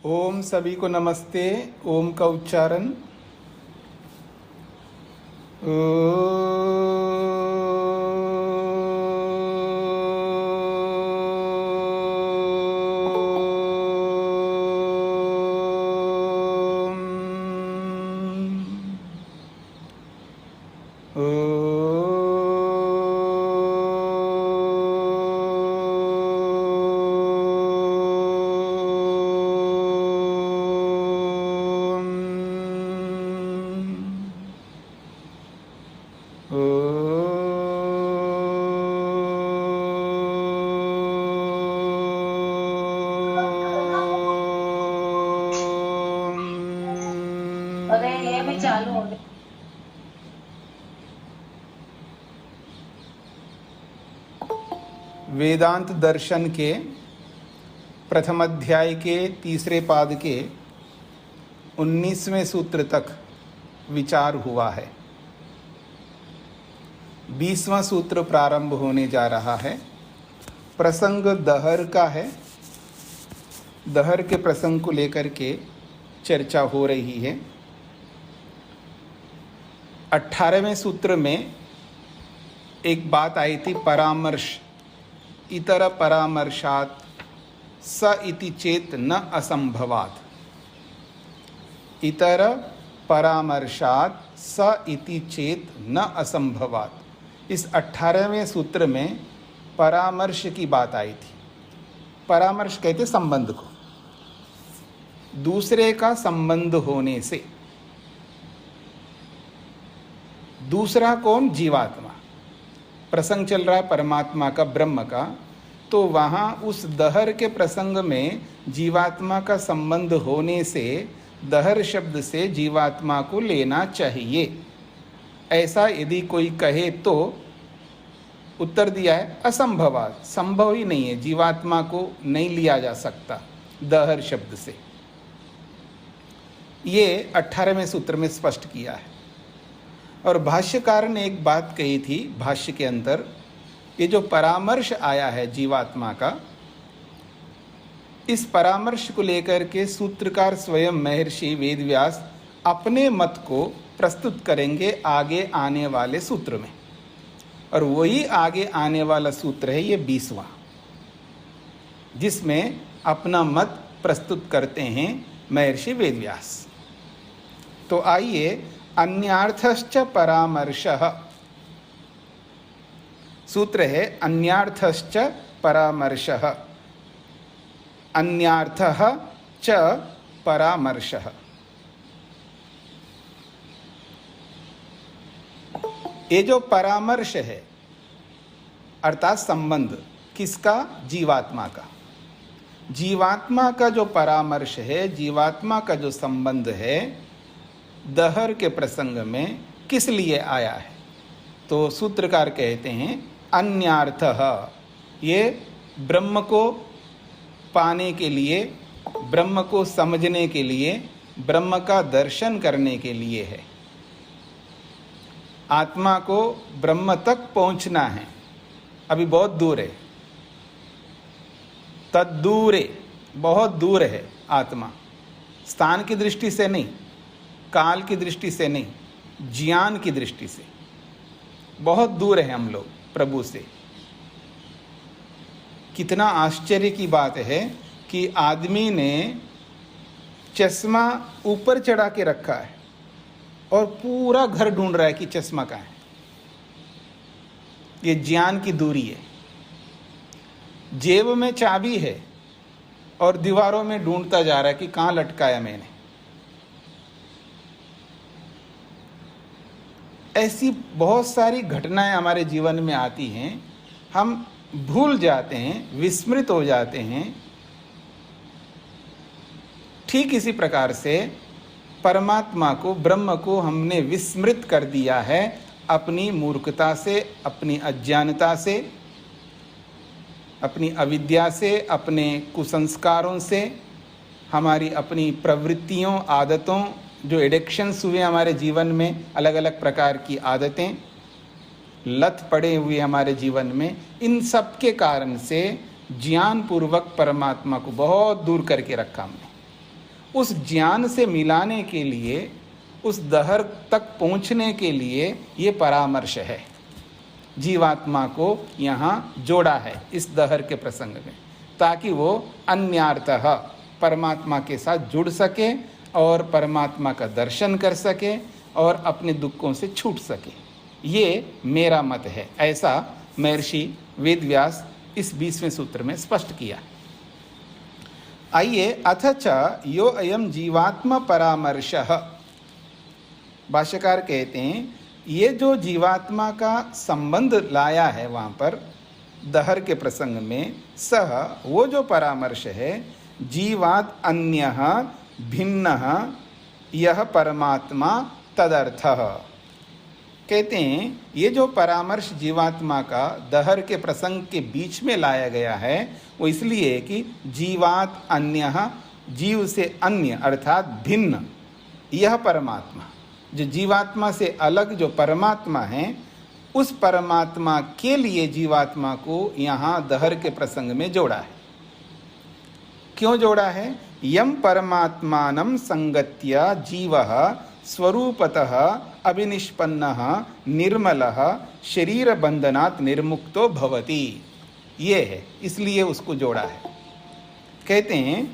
ओम सभी को नमस्ते। ओम का उच्चारण अरे ये भी चालू हो गया। वेदांत दर्शन के प्रथम अध्याय के तीसरे पाद के 19वें सूत्र तक विचार हुआ है। 20वां सूत्र प्रारंभ होने जा रहा है। प्रसंग दहर का है। दहर के प्रसंग को लेकर के चर्चा हो रही है। 18वें सूत्र में एक बात आई थी, परामर्श। इतर परामर्शात स इति चेत न असंभवात्। इतर परामर्शात स इति चेत न असंभवात्। इस 18वें सूत्र में परामर्श की बात आई थी। परामर्श कहते संबंध को, दूसरे का संबंध होने से। दूसरा कौन? जीवात्मा। प्रसंग चल रहा है परमात्मा का, ब्रह्म का, तो वहाँ उस दहर के प्रसंग में जीवात्मा का संबंध होने से दहर शब्द से जीवात्मा को लेना चाहिए। ऐसा यदि कोई कहे तो उत्तर दिया है असंभवात, संभव ही नहीं है, जीवात्मा को नहीं लिया जा सकता दहर शब्द से। ये 18वें सूत्र में स्पष्ट किया है। और भाष्यकार ने एक बात कही थी भाष्य के अंदर, ये जो परामर्श आया है जीवात्मा का, इस परामर्श को लेकर के सूत्रकार स्वयं महर्षि वेदव्यास अपने मत को प्रस्तुत करेंगे आगे आने वाले सूत्र में। और वही आगे आने वाला सूत्र है ये 20वां, जिसमें अपना मत प्रस्तुत करते हैं महर्षि वेदव्यास। तो आइए, अन्यार्थश्च परामर्शः। सूत्र है अन्यार्थश्च परामर्शः। अन्यार्थः च परामर्शः। ये जो परामर्श है अर्थात संबंध, किसका? जीवात्मा का। जीवात्मा का जो परामर्श है, जीवात्मा का जो संबंध है, दहर के प्रसंग में किस लिए आया है? तो सूत्रकार कहते हैं अन्यार्थः, ये ब्रह्म को पाने के लिए, ब्रह्म को समझने के लिए, ब्रह्म का दर्शन करने के लिए है। आत्मा को ब्रह्म तक पहुंचना है, अभी बहुत दूर है। तद्दूरे, बहुत दूर है आत्मा, स्थान की दृष्टि से नहीं, काल की दृष्टि से नहीं, ज्ञान की दृष्टि से बहुत दूर है हम लोग प्रभु से। कितना आश्चर्य की बात है कि आदमी ने चश्मा ऊपर चढ़ा के रखा है और पूरा घर ढूंढ रहा है कि चश्मा कहाँ है। ये ज्ञान की दूरी है। जेब में चाबी है और दीवारों में ढूंढता जा रहा है कि कहाँ लटकाया मैंने। ऐसी बहुत सारी घटनाएं हमारे जीवन में आती हैं, हम भूल जाते हैं, विस्मृत हो जाते हैं। ठीक इसी प्रकार से परमात्मा को, ब्रह्म को हमने विस्मृत कर दिया है अपनी मूर्खता से, अपनी अज्ञानता से, अपनी अविद्या से, अपने कुसंस्कारों से, हमारी अपनी प्रवृत्तियों, आदतों, जो एडिक्शंस हुए हमारे जीवन में, अलग अलग प्रकार की आदतें, लत पड़े हुए हमारे जीवन में, इन सब के कारण से ज्ञान पूर्वक परमात्मा को बहुत दूर करके रखा हमने। उस ज्ञान से मिलाने के लिए, उस दहर तक पहुँचने के लिए ये परामर्श है। जीवात्मा को यहाँ जोड़ा है इस दहर के प्रसंग में, ताकि वो अन्यार्थः परमात्मा के साथ जुड़ सके और परमात्मा का दर्शन कर सके और अपने दुखों से छूट सके। ये मेरा मत है, ऐसा महर्षि वेदव्यास इस 20वें सूत्र में स्पष्ट किया। आइए, अथ च यो अयम जीवात्मा परामर्शः, भाष्यकार कहते हैं ये जो जीवात्मा का संबंध लाया है वहाँ पर दहर के प्रसंग में, सह वो जो परामर्श है, जीवात् अन्यः भिन्नः यह परमात्मा तदर्थः। कहते हैं ये जो परामर्श जीवात्मा का दहर के प्रसंग के बीच में लाया गया है वो इसलिए कि जीवात् अन्यः, जीव से अन्य अर्थात भिन्न, यह परमात्मा, जो जीवात्मा से अलग जो परमात्मा है, उस परमात्मा के लिए जीवात्मा को यहाँ दहर के प्रसंग में जोड़ा है। क्यों जोड़ा है? यम परमात्मानं संगत्य जीवः स्वरूपतः अभिनिष्पन्नः निर्मलः शरीर बंधनात् निर्मुक्तो भवति, ये है, इसलिए उसको जोड़ा है। कहते हैं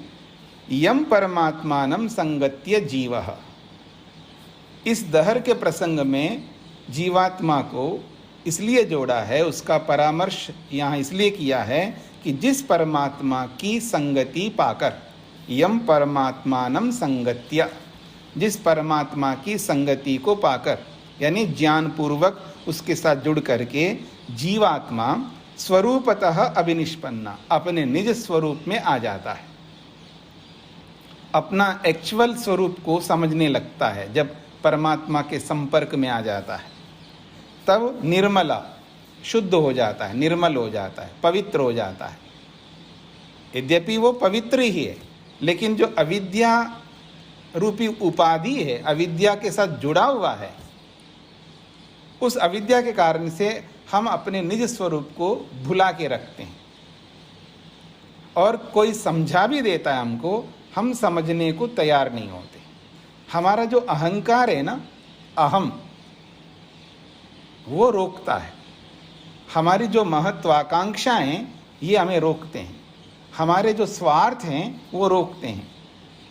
यम परमात्मानं संगत्य जीवः, इस दहर के प्रसंग में जीवात्मा को इसलिए जोड़ा है, उसका परामर्श यहाँ इसलिए किया है कि जिस परमात्मा की संगति पाकर, यम परमात्मानं संगत्य, जिस परमात्मा की संगति को पाकर, यानी ज्ञान पूर्वक उसके साथ जुड़ करके जीवात्मा स्वरूपतः अभिनिष्पन्ना, अपने निज स्वरूप में आ जाता है, अपना एक्चुअल स्वरूप को समझने लगता है। जब परमात्मा के संपर्क में आ जाता है तब निर्मला, शुद्ध हो जाता है, निर्मल हो जाता है, पवित्र हो जाता है। यद्यपि वो पवित्र ही है, लेकिन जो अविद्या रूपी उपाधि है, अविद्या के साथ जुड़ा हुआ है, उस अविद्या के कारण से हम अपने निज स्वरूप को भुला के रखते हैं, और कोई समझा भी देता है हमको, हम समझने को तैयार नहीं होते। हमारा जो अहंकार है ना, अहम, वो रोकता है। हमारी जो महत्वाकांक्षाएं ये हमें रोकते हैं, हमारे जो स्वार्थ हैं वो रोकते हैं,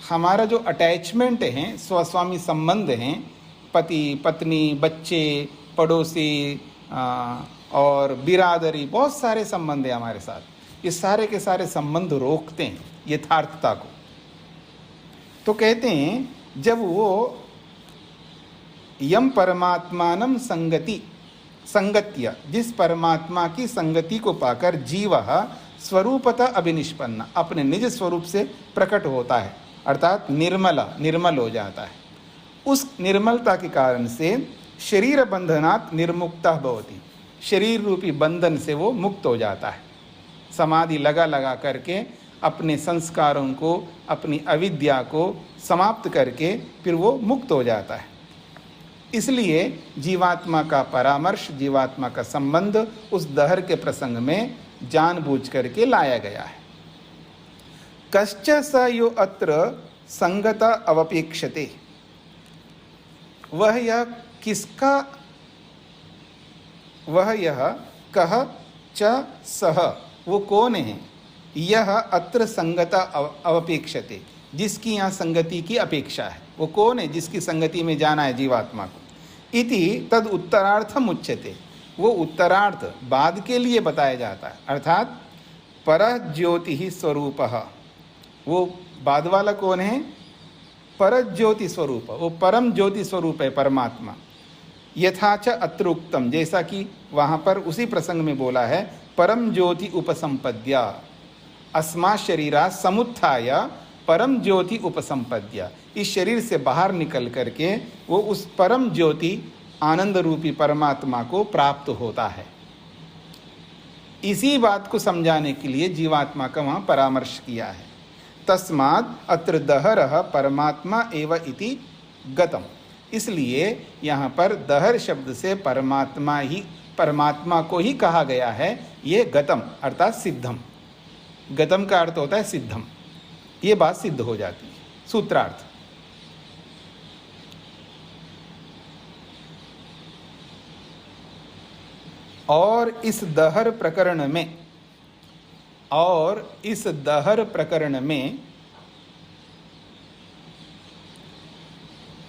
हमारा जो अटैचमेंट है, स्वस्वामी संबंध हैं, पति पत्नी बच्चे पड़ोसी और बिरादरी, बहुत सारे संबंध हैं हमारे साथ, ये सारे के सारे संबंध रोकते हैं यथार्थता को। तो कहते हैं जब वो यम परमात्मानं संगत्य, जिस परमात्मा की संगति को पाकर जीवः स्वरूपतः अभिनिष्पन्न, अपने निज स्वरूप से प्रकट होता है, अर्थात निर्मल हो जाता है। उस निर्मलता के कारण से शरीर बंधनात् निर्मुक्तः भवति, शरीर रूपी बंधन से वो मुक्त हो जाता है। समाधि लगा करके अपने संस्कारों को, अपनी अविद्या को समाप्त करके फिर वो मुक्त हो जाता है। इसलिए जीवात्मा का परामर्श, जीवात्मा का संबंध उस दहर के प्रसंग में जानबूझ करके लाया गया है। कश्च स यो अत्र संगत अवपेक्षते, वह यह किसका, वह यह कह च सह, वो कौन है, यह अत्र संगत अवपेक्षते, जिसकी यहाँ संगति की अपेक्षा है, वो कौन है जिसकी संगति में जाना है जीवात्मा को। इति तद उत्तरार्थम उच्यते, वो उत्तरार्थ बाद के लिए बताया जाता है, अर्थात परः ज्योति स्वरूपः, वो बाद वाला कौन है, परः ज्योति स्वरूप, वो परम ज्योति स्वरूप है परमात्मा। यथाच अत्र उक्तम, जैसा कि वहाँ पर उसी प्रसंग में बोला है, परम ज्योति उपसंपद्या अस्मा शरीरा समुत्थाय परम ज्योति उपसंपद्या, इस शरीर से बाहर निकल करके वो उस परम ज्योति आनंद रूपी परमात्मा को प्राप्त होता है। इसी बात को समझाने के लिए जीवात्मा का वहाँ परामर्श किया है। तस्माद् अत्र दहरः परमात्मा एव इति गतम, इसलिए यहाँ पर दहर शब्द से परमात्मा को ही कहा गया है। ये गतम अर्थात सिद्धम, गतम का अर्थ होता है सिद्धम, ये बात सिद्ध हो जाती है, सूत्रार्थ। और इस दहर प्रकरण में, और इस दहर प्रकरण में,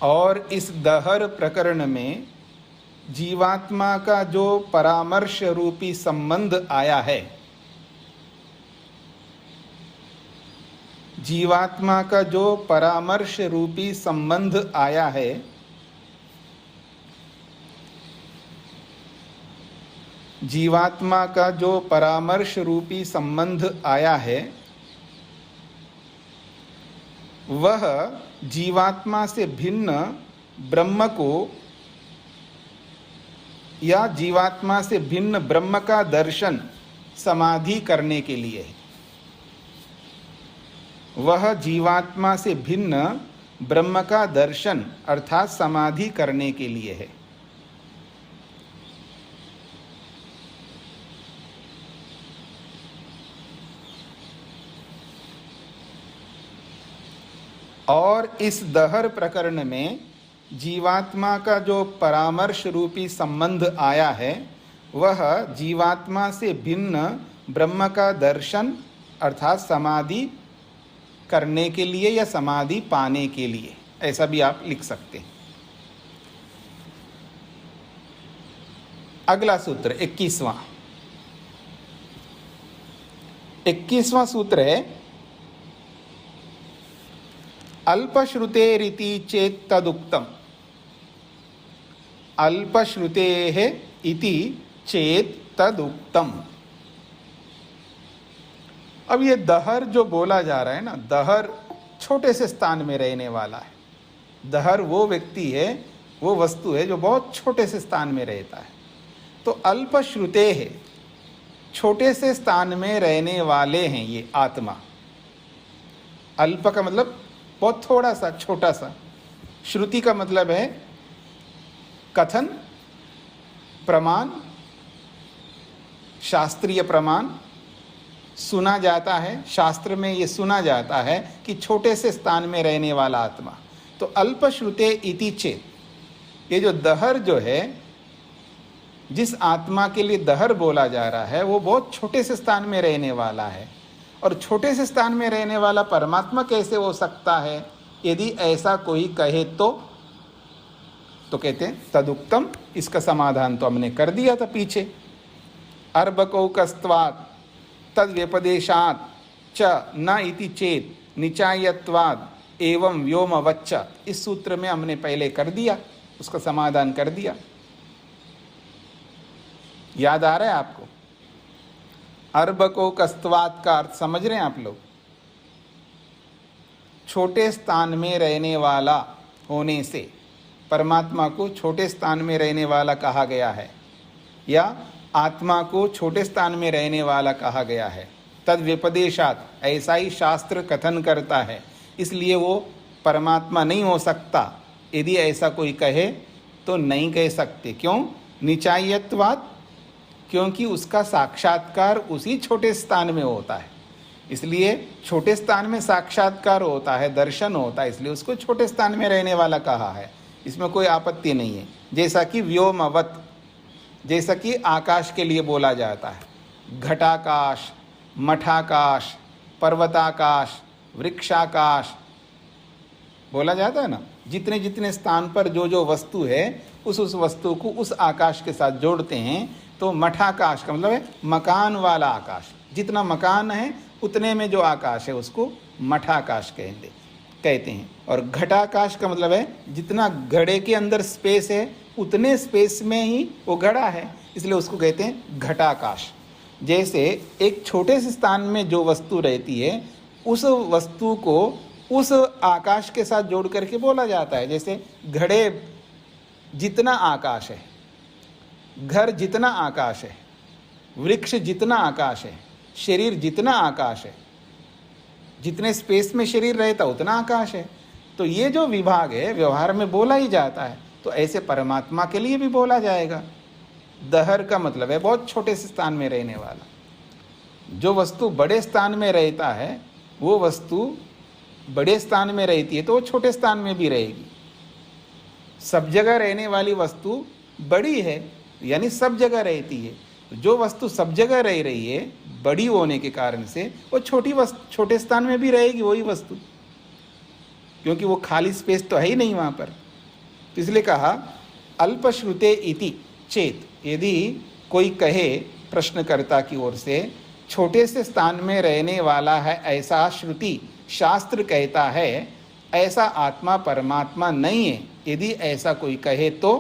और इस दहर प्रकरण में जीवात्मा का जो परामर्श रूपी संबंध आया है, जीवात्मा का जो परामर्श रूपी संबंध आया है, जीवात्मा का जो परामर्श रूपी संबंध आया है, वह जीवात्मा से भिन्न ब्रह्म को या जीवात्मा से भिन्न ब्रह्म का दर्शन समाधि करने के लिए है। वह जीवात्मा से भिन्न ब्रह्म का दर्शन अर्थात समाधि करने के लिए है। और इस दहर प्रकरण में जीवात्मा का जो परामर्श रूपी संबंध आया है, वह जीवात्मा से भिन्न ब्रह्म का दर्शन अर्थात समाधि करने के लिए या समाधि पाने के लिए, ऐसा भी आप लिख सकते हैं। अगला सूत्र 21वां सूत्र है, अल्पश्रुतेरिति चेत् तदुक्तम। अल्पश्रुतेः इति चेत् तदुक्तम। अब ये दहर जो बोला जा रहा है ना, दहर छोटे से स्थान में रहने वाला है। दहर वो व्यक्ति है, वो वस्तु है जो बहुत छोटे से स्थान में रहता है। तो अल्पश्रुते है, छोटे से स्थान में रहने वाले हैं ये आत्मा। अल्प का मतलब बहुत थोड़ा सा, छोटा सा। श्रुति का मतलब है कथन, प्रमाण, शास्त्रीय प्रमाण। सुना जाता है, शास्त्र में ये सुना जाता है कि छोटे से स्थान में रहने वाला आत्मा। तो अल्पश्रुते इति चेत्, ये जो दहर जो है, जिस आत्मा के लिए दहर बोला जा रहा है, वो बहुत छोटे से स्थान में रहने वाला है। और छोटे से स्थान में रहने वाला परमात्मा कैसे हो सकता है? यदि ऐसा कोई कहे तो कहते हैं तदुक्तम। इसका समाधान तो हमने कर दिया था पीछे। अर्भकौकस्त्वात् तद व्यपदेशात् च न इति चेत् निचायत्वाद एवं व्योमवच्च। इस सूत्र में हमने पहले कर दिया, उसका समाधान कर दिया। याद आ रहा है आपको? अर्भकौकस्त्वात् का अर्थ समझ रहे हैं आप लोग? छोटे स्थान में रहने वाला होने से परमात्मा को छोटे स्थान में रहने वाला कहा गया है, या आत्मा को छोटे स्थान में रहने वाला कहा गया है। तद व्यपदेशात, ऐसा ही शास्त्र कथन करता है, इसलिए वो परमात्मा नहीं हो सकता। यदि ऐसा कोई कहे तो नहीं कह सकते। क्यों? निचायत्वाद, क्योंकि उसका साक्षात्कार उसी छोटे स्थान में होता है। इसलिए छोटे स्थान में साक्षात्कार होता है, दर्शन होता है, इसलिए उसको छोटे स्थान में रहने वाला कहा है। इसमें कोई आपत्ति नहीं है। जैसा कि व्योमवत, जैसा कि आकाश के लिए बोला जाता है, घटाकाश, मठाकाश, पर्वताकाश, वृक्षाकाश बोला जाता है ना। जितने जितने स्थान पर जो जो वस्तु है, उस वस्तु को उस आकाश के साथ जोड़ते हैं। तो मठाकाश का मतलब है मकान वाला आकाश। जितना मकान है उतने में जो आकाश है उसको मठाकाश कहते हैं। और घटाकाश का मतलब है जितना घड़े के अंदर स्पेस है उतने स्पेस में ही वो घड़ा है, इसलिए उसको कहते हैं घटाकाश। जैसे एक छोटे से स्थान में जो वस्तु रहती है, उस वस्तु को उस आकाश के साथ जोड़ करके बोला जाता है। जैसे घड़े जितना आकाश है, घर जितना आकाश है, वृक्ष जितना आकाश है, शरीर जितना आकाश है, जितने स्पेस में शरीर रहता उतना आकाश है। तो ये जो विभाग है व्यवहार में बोला ही जाता है, तो ऐसे परमात्मा के लिए भी बोला जाएगा। दहर का मतलब है बहुत छोटे से स्थान में रहने वाला। जो वस्तु बड़े स्थान में रहता है वो वस्तु बड़े स्थान में रहती है तो वो छोटे स्थान में भी रहेगी। सब जगह रहने वाली वस्तु बड़ी है, यानी सब जगह रहती है। जो वस्तु सब जगह रह रही है, बड़ी होने के कारण से वो छोटे स्थान में भी रहेगी वही वस्तु, क्योंकि वो खाली स्पेस तो है ही नहीं वहाँ पर। तो इसलिए कहा अल्पश्रुते इति चेत, यदि कोई कहे प्रश्नकर्ता की ओर से छोटे से स्थान में रहने वाला है ऐसा श्रुति शास्त्र कहता है, ऐसा आत्मा परमात्मा नहीं है, यदि ऐसा कोई कहे तो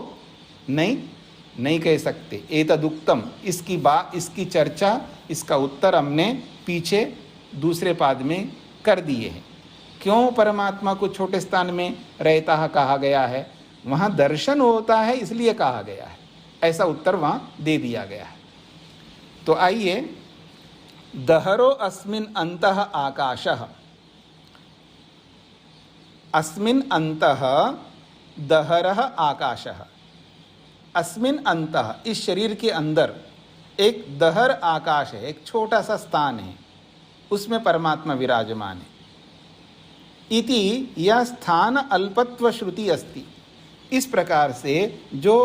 नहीं कह सकते। एतदुक्तम, इसकी चर्चा, इसका उत्तर हमने पीछे दूसरे पाद में कर दिए हैं। क्यों परमात्मा को छोटे स्थान में रहता है कहा गया है? वहाँ दर्शन होता है इसलिए कहा गया है, ऐसा उत्तर वहाँ दे दिया गया है। तो आइए, दहरो अस्मिन् अंतः आकाशः, अस्मिन् अंतः दहरः आकाशः। अस्मिन् अंतः, इस शरीर के अंदर एक दहर आकाश है, एक छोटा सा स्थान है, उसमें परमात्मा विराजमान है। इति यह स्थान अल्पत्व श्रुति अस्ति। इस प्रकार से जो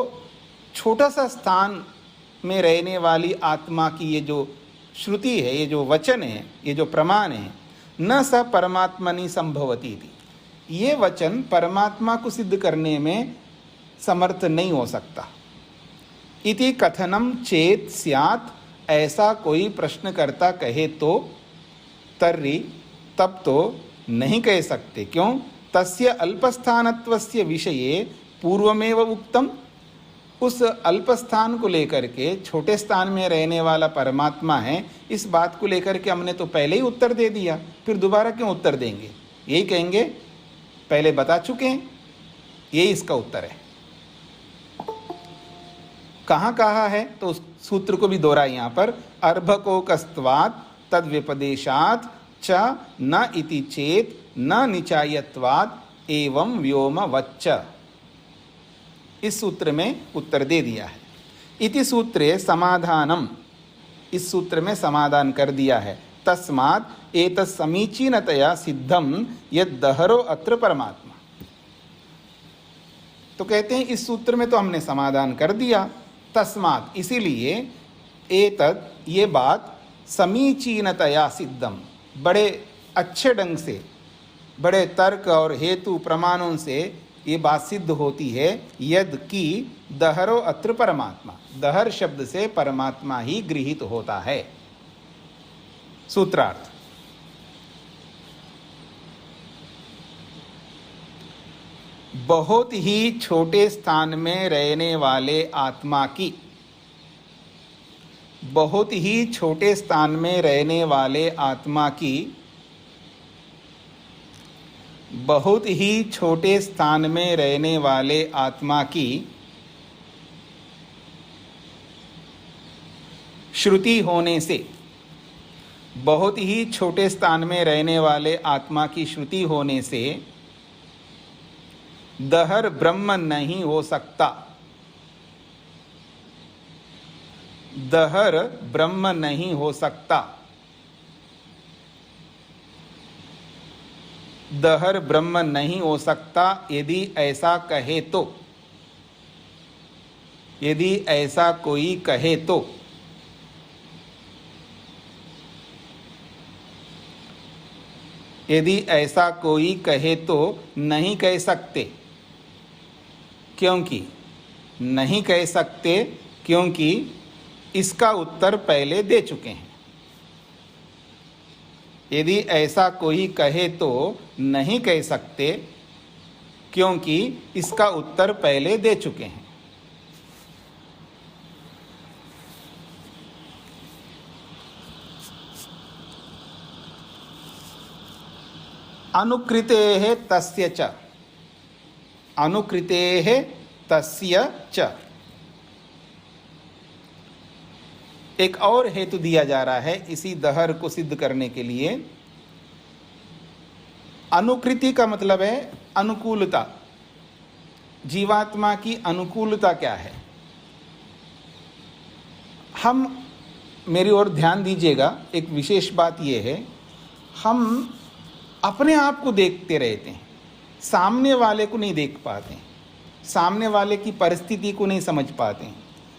छोटा सा स्थान में रहने वाली आत्मा की ये जो श्रुति है, ये जो वचन है, ये जो प्रमाण है, न स परमात्मनि संभवति इति, ये वचन परमात्मा को सिद्ध करने में समर्थ नहीं हो सकता। इति कथनम चेत स्यात्, ऐसा कोई प्रश्नकर्ता कहे तो, तर्हि तब तो नहीं कह सकते। क्यों? तस्य अल्पस्थानत्वस्य विषये पूर्वमेव उक्तम, उस अल्पस्थान को लेकर के, छोटे स्थान में रहने वाला परमात्मा है, इस बात को लेकर के हमने तो पहले ही उत्तर दे दिया, फिर दोबारा क्यों उत्तर देंगे? यही कहेंगे पहले बता चुके हैं, यही इसका उत्तर है। कहाँ कहा है? तो उस सूत्र को भी दोहरा यहाँ पर, अर्भकोकस्त्वात् तद व्यपदेशात् च न इति चेत न निचायत्वात् एवं व्योम वच्च, इस सूत्र में उत्तर दे दिया है। इति सूत्रे समाधानम, इस सूत्र में समाधान कर दिया है। तस्मात् एतत् समीचीनतया सिद्धम यद् दहरो अत्र परमात्मा। तो कहते हैं इस सूत्र में तो हमने समाधान कर दिया, तस्मात्, इसीलिए, एतत्, ये बात, समीचीनतया सिद्धम, बड़े अच्छे ढंग से, बड़े तर्क और हेतु प्रमाणों से ये बात सिद्ध होती है, यद कि दहरो अत्र परमात्मा, दहर शब्द से परमात्मा ही गृहीत होता है। सूत्रार्थ, बहुत ही छोटे स्थान में रहने वाले आत्मा की, बहुत ही छोटे स्थान में रहने वाले आत्मा की, बहुत ही छोटे स्थान में रहने वाले आत्मा की श्रुति होने से, बहुत ही छोटे स्थान में रहने वाले आत्मा की श्रुति होने से दहर ब्रह्म नहीं हो सकता, दहर ब्रह्म नहीं हो सकता, दहर ब्रह्म नहीं हो सकता यदि ऐसा कहे तो, यदि ऐसा कोई कहे तो। यदि ऐसा कोई कहे तो नहीं कह सकते, क्योंकि नहीं कह सकते, क्योंकि इसका उत्तर पहले दे चुके हैं। यदि ऐसा कोई कहे तो नहीं कह सकते, क्योंकि इसका उत्तर पहले दे चुके हैं। अनुकृतेः तस्य च, अनुकृतेः तस्य च, एक और हेतु दिया जा रहा है इसी दहर को सिद्ध करने के लिए। अनुकृति का मतलब है अनुकूलता, जीवात्मा की अनुकूलता क्या है। हम, मेरी ओर ध्यान दीजिएगा, एक विशेष बात यह है, हम अपने आप को देखते रहते हैं, सामने वाले को नहीं देख पाते हैं, सामने वाले की परिस्थिति को नहीं समझ पाते हैं,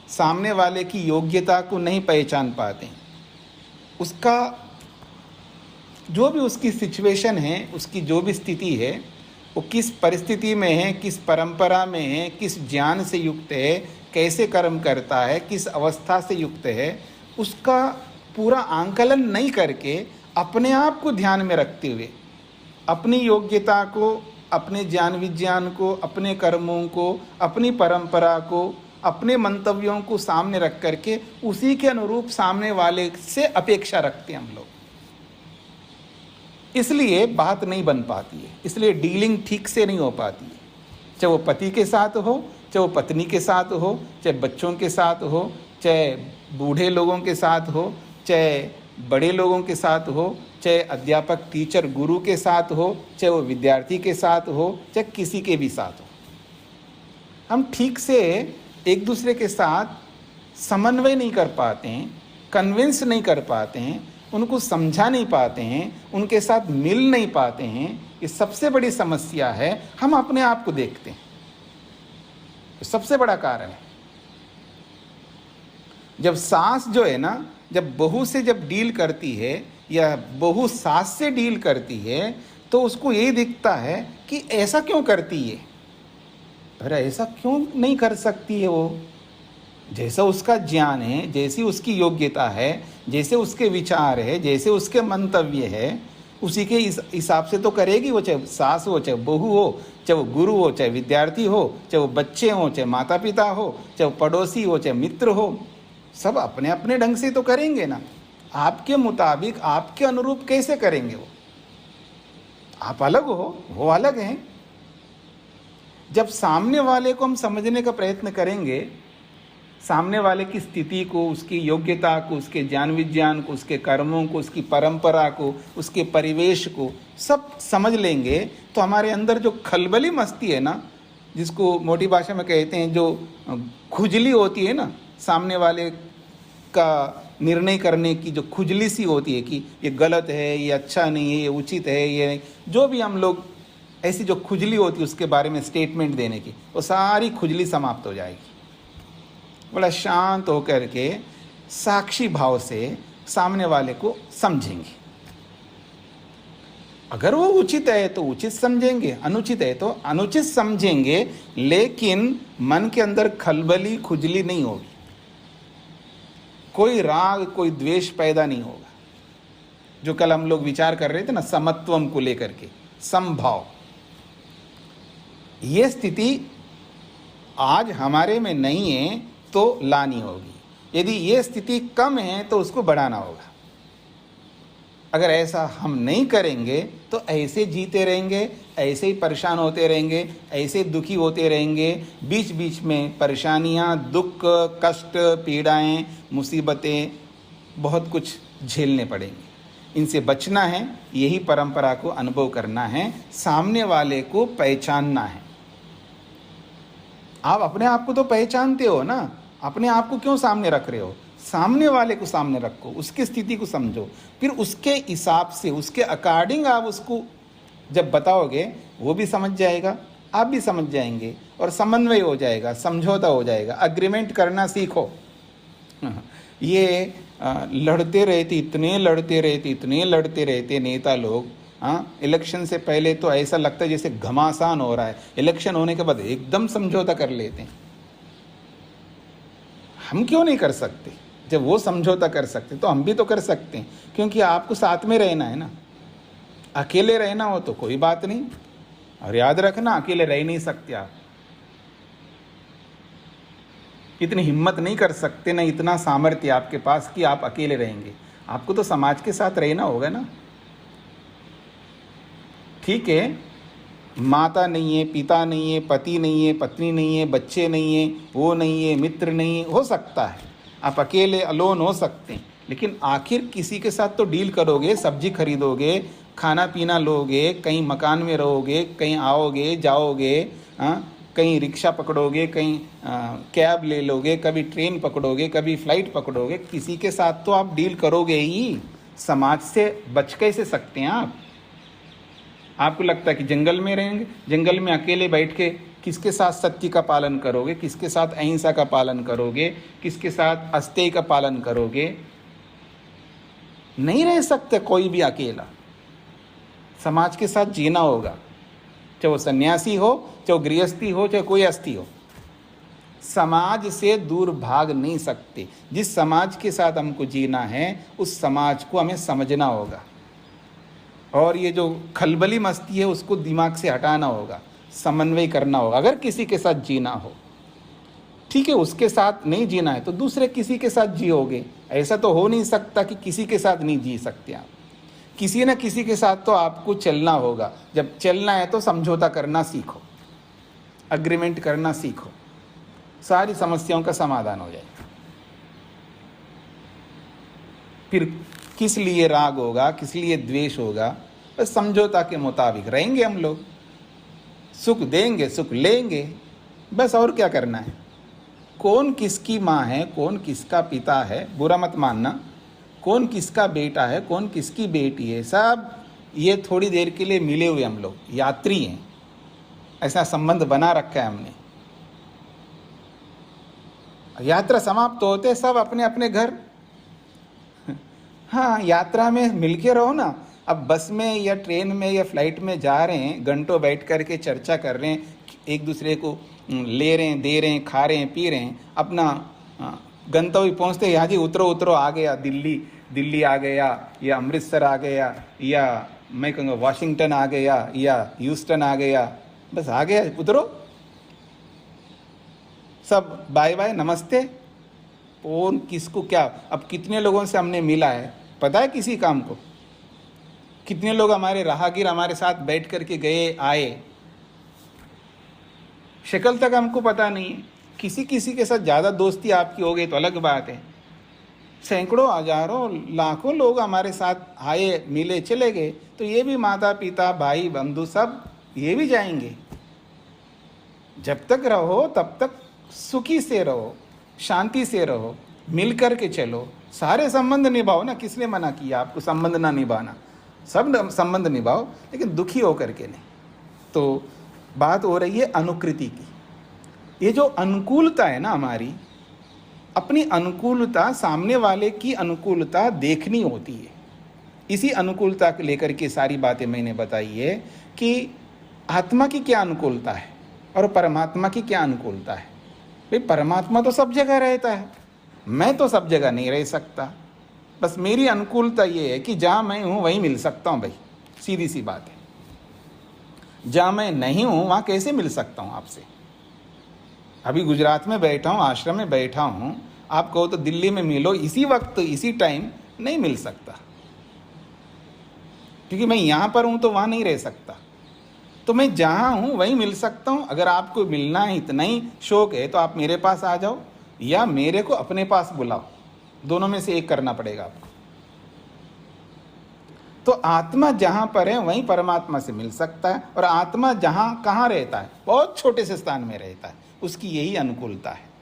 सामने वाले की योग्यता को नहीं पहचान पाते हैं। उसका जो भी उसकी सिचुएशन है, उसकी जो भी स्थिति है, वो किस परिस्थिति में है, किस परंपरा में है, किस ज्ञान से युक्त है, कैसे कर्म करता है, किस अवस्था से युक्त है, उसका पूरा आंकलन नहीं करके अपने आप को ध्यान में रखते हुए अपनी योग्यता को, अपने ज्ञान विज्ञान को, अपने कर्मों को, अपनी परंपरा को, अपने मंतव्यों को सामने रख करके उसी के अनुरूप सामने वाले से अपेक्षा रखते हैं हम लोग। इसलिए बात नहीं बन पाती है, इसलिए डीलिंग ठीक से नहीं हो पाती है। चाहे वो पति के साथ हो, चाहे वो पत्नी के साथ हो, चाहे बच्चों के साथ हो, चाहे बूढ़े लोगों के साथ हो, चाहे बड़े लोगों के साथ हो, चाहे अध्यापक टीचर गुरु के साथ हो, चाहे वो विद्यार्थी के साथ हो, चाहे किसी के भी साथ हो। हम ठीक से एक दूसरे के साथ समन्वय नहीं कर पाते हैं, कन्विंस नहीं कर पाते हैं, उनको समझा नहीं पाते हैं, उनके साथ मिल नहीं पाते हैं। ये सबसे बड़ी समस्या है। हम अपने आप को देखते हैं, ये सबसे बड़ा कारण है। जब सास जो है ना, जब बहू से जब डील करती है या बहू सास से डील करती है, तो उसको यही दिखता है कि ऐसा क्यों करती है, अरे ऐसा क्यों नहीं कर सकती है वो, जैसा उसका ज्ञान है, जैसी उसकी योग्यता है, जैसे उसके विचार है, जैसे उसके मंतव्य है, उसी के हिसाब से तो करेगी वो। चाहे सास हो, चाहे बहू हो, चाहे वो गुरु हो, चाहे विद्यार्थी हो, चाहे वो बच्चे हों, चाहे माता पिता हो, चाहे वो पड़ोसी हो, चाहे मित्र हो, सब अपने अपने ढंग से तो करेंगे ना। आपके मुताबिक, आपके अनुरूप कैसे करेंगे वो? आप अलग हो, वो अलग हैं। जब सामने वाले को हम समझने का प्रयत्न करेंगे, सामने वाले की स्थिति को, उसकी योग्यता को, उसके ज्ञान विज्ञान को, उसके कर्मों को, उसकी परंपरा को, उसके परिवेश को सब समझ लेंगे, तो हमारे अंदर जो खलबली मस्ती है ना, जिसको मोटी भाषा में कहते हैं, जो खुजली होती है ना, सामने वाले का निर्णय करने की जो खुजली सी होती है कि ये गलत है, ये अच्छा नहीं है, ये उचित है, ये जो भी हम लोग ऐसी जो खुजली होती है उसके बारे में स्टेटमेंट देने की, वो सारी खुजली समाप्त हो जाएगी। बड़ा शांत होकर के साक्षी भाव से सामने वाले को समझेंगे। अगर वो उचित है तो उचित समझेंगे, अनुचित है तो अनुचित समझेंगे, लेकिन मन के अंदर खलबली खुजली नहीं होगी, कोई राग, कोई द्वेष पैदा नहीं होगा। जो कल हम लोग विचार कर रहे थे ना, समत्वम को लेकर के, समभाव, ये स्थिति आज हमारे में नहीं है तो लानी होगी। यदि ये स्थिति कम है तो उसको बढ़ाना होगा। अगर ऐसा हम नहीं करेंगे तो ऐसे जीते रहेंगे, ऐसे ही परेशान होते रहेंगे, ऐसे दुखी होते रहेंगे, बीच बीच में परेशानियां, दुख, कष्ट, पीड़ाएं, मुसीबतें, बहुत कुछ झेलने पड़ेंगे। इनसे बचना है, यही परंपरा को अनुभव करना है, सामने वाले को पहचानना है। आप अपने आप को तो पहचानते हो ना, अपने आप को क्यों सामने रख रहे हो? सामने वाले को सामने रखो, उसकी स्थिति को समझो, फिर उसके हिसाब से, उसके अकॉर्डिंग आप उसको जब बताओगे, वो भी समझ जाएगा, आप भी समझ जाएंगे, और समन्वय हो जाएगा, समझौता हो जाएगा। अग्रीमेंट करना सीखो। ये लड़ते रहते, इतने लड़ते रहते नेता लोग। इलेक्शन से पहले तो ऐसा लगता है जैसे घमासान हो रहा है, इलेक्शन होने के बाद एकदम समझौता कर लेते हैं। हम क्यों नहीं कर सकते? जब वो समझौता कर सकते तो हम भी तो कर सकते हैं, क्योंकि आपको साथ में रहना है ना। अकेले रहना हो तो कोई बात नहीं, और याद रखना, अकेले रह नहीं सकते आप। इतनी हिम्मत नहीं कर सकते ना, इतना सामर्थ्य आपके पास कि आप अकेले रहेंगे। आपको तो समाज के साथ रहना होगा ना। ठीक है, माता नहीं है, पिता नहीं है, पति नहीं है, पत्नी नहीं है, बच्चे नहीं है, वो नहीं है, मित्र नहीं है, हो सकता है आप अकेले अलोन हो सकते हैं, लेकिन आखिर किसी के साथ तो डील करोगे, सब्जी खरीदोगे, खाना पीना लोगे, कहीं मकान में रहोगे, कहीं आओगे जाओगे, कहीं रिक्शा पकड़ोगे, कहीं कैब ले लोगे, कभी ट्रेन पकड़ोगे, कभी फ्लाइट पकड़ोगे, किसी के साथ तो आप डील करोगे ही। समाज से बच कैसे सकते हैं आप? आपको लगता है कि जंगल में रहेंगे, जंगल में अकेले बैठ के किसके साथ सत्य का पालन करोगे, किसके साथ अहिंसा का पालन करोगे, किसके साथ अस्तेय का पालन करोगे? नहीं रह सकते कोई भी अकेला। समाज के साथ जीना होगा, चाहे वो सन्यासी हो, चाहे वो गृहस्थी हो, चाहे कोई अस्थि हो। समाज से दूर भाग नहीं सकते। जिस समाज के साथ हमको जीना है उस समाज को हमें समझना होगा, और ये जो खलबली मस्ती है उसको दिमाग से हटाना होगा, समन्वय करना होगा। अगर किसी के साथ जीना हो, ठीक है, उसके साथ नहीं जीना है तो दूसरे किसी के साथ जियोगे। ऐसा तो हो नहीं सकता कि किसी के साथ नहीं जी सकते आप। किसी न किसी के साथ तो आपको चलना होगा। जब चलना है तो समझौता करना सीखो, अग्रीमेंट करना सीखो, सारी समस्याओं का समाधान हो जाएगा। फिर किस लिए राग होगा, किस लिए द्वेष होगा? बस समझौता के मुताबिक रहेंगे हम लोग, सुख देंगे, सुख लेंगे, बस। और क्या करना है? कौन किसकी माँ है, कौन किसका पिता है, बुरा मत मानना। कौन किसका बेटा है, कौन किसकी बेटी है, सब ये थोड़ी देर के लिए मिले हुए हम लोग यात्री हैं। ऐसा संबंध बना रखा है हमने। यात्रा समाप्त होते सब अपने अपने घर। हाँ, यात्रा में मिलके रहो ना। अब बस में या ट्रेन में या फ्लाइट में जा रहे हैं, घंटों बैठ कर के चर्चा कर रहे हैं, एक दूसरे को ले रहे हैं, दे रहे हैं, खा रहे हैं, पी रहे हैं, अपना गंतव्य पहुंचते, यहाँ जी उतरो उतरो, आ गया दिल्ली आ गया, या अमृतसर आ गया, या मैं कहूँगा वाशिंगटन आ गया, या ह्यूस्टन आ गया, बस आ गया, उतरो, सब बाय बाय, नमस्ते। कौन किसको क्या? अब कितने लोगों से हमने मिला है पता है किसी काम को? कितने लोग हमारे राहगीर हमारे साथ बैठ करके गए आए, शक्ल तक हमको पता नहीं है। किसी किसी के साथ ज़्यादा दोस्ती आपकी हो गई तो अलग बात है। सैकड़ों, हजारों, लाखों लोग हमारे साथ आए, मिले, चले गए, तो ये भी माता पिता, भाई बंधु सब ये भी जाएंगे। जब तक रहो तब तक सुखी से रहो, शांति से रहो, मिल कर के चलो, सारे संबंध निभाओ ना। किसने मना किया आपको संबंध ना निभाना? सब संबंध निभाओ, लेकिन दुखी होकर के नहीं। तो बात हो रही है अनुकृति की। ये जो अनुकूलता है ना हमारी, अपनी अनुकूलता सामने वाले की अनुकूलता देखनी होती है। इसी अनुकूलता को लेकर के सारी बातें मैंने बताई है कि आत्मा की क्या अनुकूलता है और परमात्मा की क्या अनुकूलता है। भाई परमात्मा तो सब जगह रहता है, मैं तो सब जगह नहीं रह सकता। बस मेरी अनुकूलता ये है कि जहाँ मैं हूँ वहीं मिल सकता हूँ। भाई सीधी सी बात है, जहाँ मैं नहीं हूँ वहाँ कैसे मिल सकता हूँ आपसे? अभी गुजरात में बैठा हूँ, आश्रम में बैठा हूँ, आप कहो तो दिल्ली में मिलो, इसी वक्त इसी टाइम नहीं मिल सकता, क्योंकि मैं यहाँ पर हूँ तो वहाँ नहीं रह सकता। तो मैं जहाँ हूँ वहीं मिल सकता हूँ। अगर आपको मिलना है, इतना ही शौक है, तो आप मेरे पास आ जाओ या मेरे को अपने पास बुलाओ, दोनों में से एक करना पड़ेगा आपको। तो आत्मा जहाँ पर है वहीं परमात्मा से मिल सकता है, और आत्मा जहाँ कहाँ रहता है, बहुत छोटे से स्थान में रहता है, उसकी यही अनुकूलता है।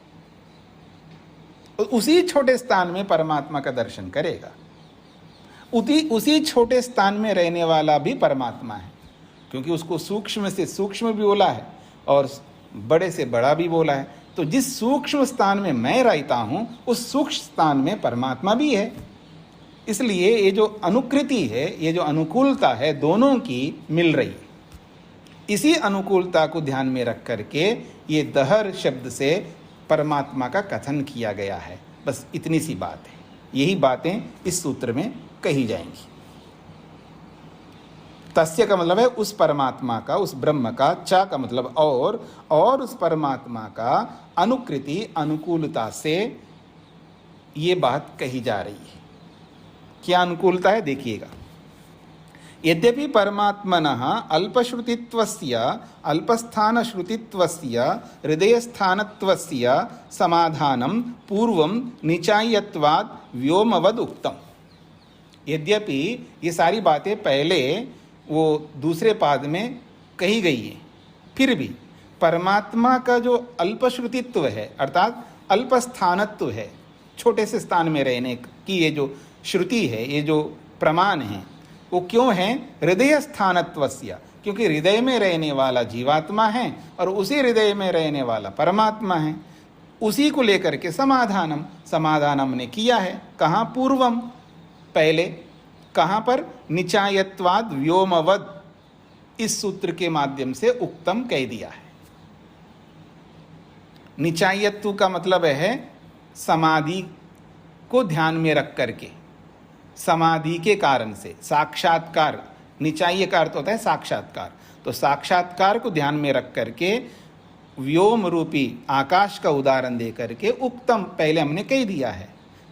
उसी छोटे स्थान में परमात्मा का दर्शन करेगा। उसी छोटे स्थान में रहने वाला भी परमात्मा है, क्योंकि उसको सूक्ष्म से सूक्ष्म भी बोला है और बड़े से बड़ा भी बोला है। तो जिस सूक्ष्म स्थान में मैं रहता हूँ उस सूक्ष्म स्थान में परमात्मा भी है। इसलिए ये जो अनुकृति है, ये जो अनुकूलता है, दोनों की मिल रही है। इसी अनुकूलता को ध्यान में रख करके ये दहर शब्द से परमात्मा का कथन किया गया है। बस इतनी सी बात है। यही बातें इस सूत्र में कही जाएंगी। तस्य का मतलब है उस परमात्मा का, उस ब्रह्म का, चा का मतलब और उस परमात्मा का अनुकृति, अनुकूलता से ये बात कही जा रही है। क्या अनुकूलता है देखिएगा। यद्यपि परमात्मनः अल्पश्रुतित्वस्य, अल्पस्थानश्रुतित्वस्य, हृदयस्थानत्वस्य समाधानं पूर्वं निचायत्वाद व्योमवद उक्तम। यद्यपि ये सारी बातें पहले वो दूसरे पाद में कही गई है, फिर भी परमात्मा का जो अल्पश्रुतित्व है, अर्थात अल्पस्थानत्व है, छोटे से स्थान में रहने की ये जो श्रुति है, ये जो प्रमाण है, वो क्यों है? हृदय स्थानत्वस्य, क्योंकि हृदय में रहने वाला जीवात्मा है और उसी हृदय में रहने वाला परमात्मा है। उसी को लेकर के समाधानम, समाधान हमने किया है। कहाँ? पूर्वम, पहले। कहाँ पर? निचायत्वाद व्योमवद, इस सूत्र के माध्यम से उक्तम कह दिया है। निचायत्व का मतलब है समाधि को ध्यान में रख करके, समाधि के कारण से, साक्षात्कार। निचाय का अर्थ होता है साक्षात्कार, तो साक्षात्कार को ध्यान में रख करके व्योम रूपी आकाश का उदाहरण दे करके उक्तम पहले हमने कह दिया है।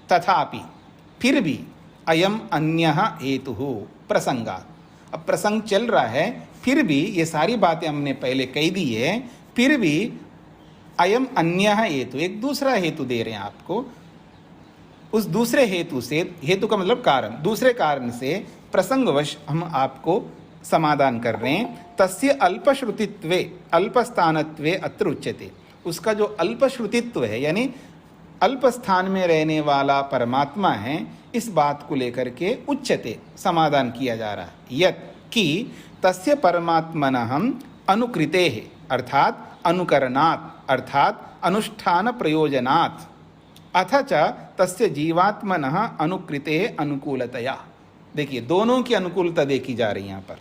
तथापि, फिर भी, अयम अन्यः हेतु प्रसंगात्, अब प्रसंग चल रहा है, फिर भी ये सारी बातें हमने पहले कह दी है, फिर भी अयम अन्यः हेतु, एक दूसरा हेतु दे रहे हैं आपको। उस दूसरे हेतु से, हेतु का मतलब कारण, दूसरे कारण से प्रसंगवश हम आपको समाधान कर रहे हैं। तस्य अल्पश्रुतित्वे अल्पस्थानत्वे अत्र उच्यते, उसका जो अल्पश्रुतित्व है यानी अल्प स्थान में रहने वाला परमात्मा है, इस बात को लेकर के उच्यते, समाधान किया जा रहा है। यत् कि तस्य परमात्मनः अनुकृतेः अर्थात अनुकरणात् अर्थात अनुष्ठान प्रयोजनात् अथ च तस्य जीवात्मनः अनुकृतेः अनुकूलतया। देखिए, दोनों की अनुकूलता देखी जा रही है यहाँ पर।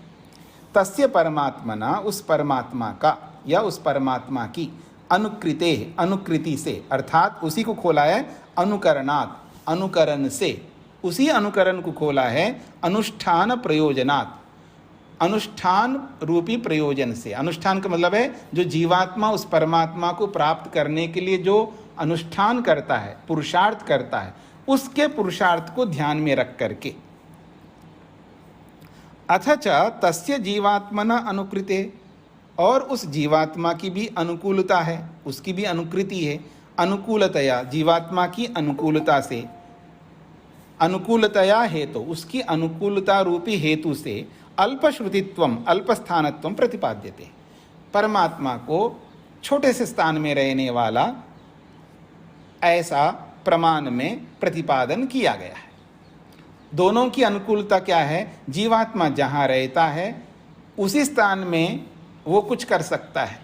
तस्य परमात्मना, उस परमात्मा का या उस परमात्मा की, अनुकृते, अनुकृति से अर्थात उसी को खोला है अनुकरणात्, अनुकरण से, उसी अनुकरण को खोला है अनुष्ठान प्रयोजनात्, अनुष्ठान रूपी प्रयोजन से। अनुष्ठान का मतलब है जो जीवात्मा उस परमात्मा को प्राप्त करने के लिए जो अनुष्ठान करता है, पुरुषार्थ करता है, उसके पुरुषार्थ को ध्यान में रख करके। अथ च तस्य जीवात्मना अनुकृते, और उस जीवात्मा की भी अनुकूलता है, उसकी भी अनुकृति है। अनुकूलतया, जीवात्मा की अनुकूलता से, अनुकूलतया हेतु, उसकी अनुकूलता रूपी हेतु से अल्पश्रुतित्वम अल्पस्थानत्वम प्रतिपाद्यते, परमात्मा को छोटे से स्थान में रहने वाला ऐसा प्रमाण में प्रतिपादन किया गया है। दोनों की अनुकूलता क्या है? जीवात्मा जहाँ रहता है उसी स्थान में वो कुछ कर सकता है,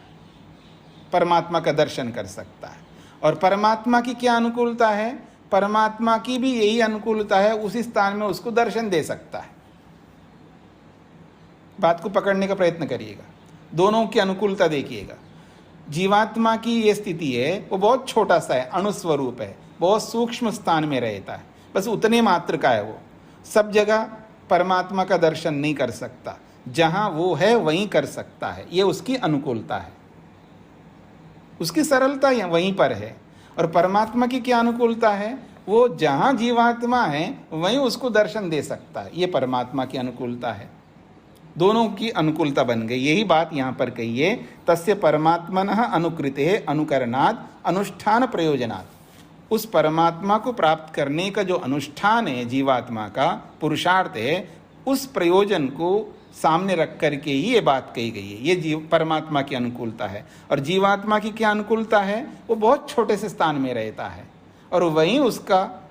परमात्मा का दर्शन कर सकता है। और परमात्मा की क्या अनुकूलता है? परमात्मा की भी यही अनुकूलता है, उसी स्थान में उसको दर्शन दे सकता है। बात को पकड़ने का प्रयत्न करिएगा, दोनों की अनुकूलता देखिएगा। जीवात्मा की ये स्थिति है, वो बहुत छोटा सा है, अणुस्वरूप है, बहुत सूक्ष्म स्थान में रहता है, बस उतने मात्र का है। वो सब जगह परमात्मा का दर्शन नहीं कर सकता, जहाँ वो है वहीं कर सकता है, ये उसकी अनुकूलता है, उसकी सरलता वहीं पर है। और परमात्मा की क्या अनुकूलता है? वो जहाँ जीवात्मा है वहीं उसको दर्शन दे सकता है, ये परमात्मा की अनुकूलता है। दोनों की अनुकूलता बन गई, यही बात यहाँ पर कही है। तस्य परमात्मनः अनुकृते अनुकरणात् अनुष्ठान प्रयोजनात्, उस परमात्मा को प्राप्त करने का जो अनुष्ठान है, जीवात्मा का पुरुषार्थ है, उस प्रयोजन को सामने रख करके ही ये बात कही गई है। ये परमात्मा की अनुकूलता है। और जीवात्मा की क्या अनुकूलता है? वो बहुत छोटे से स्थान में रहता है और वहीं उसका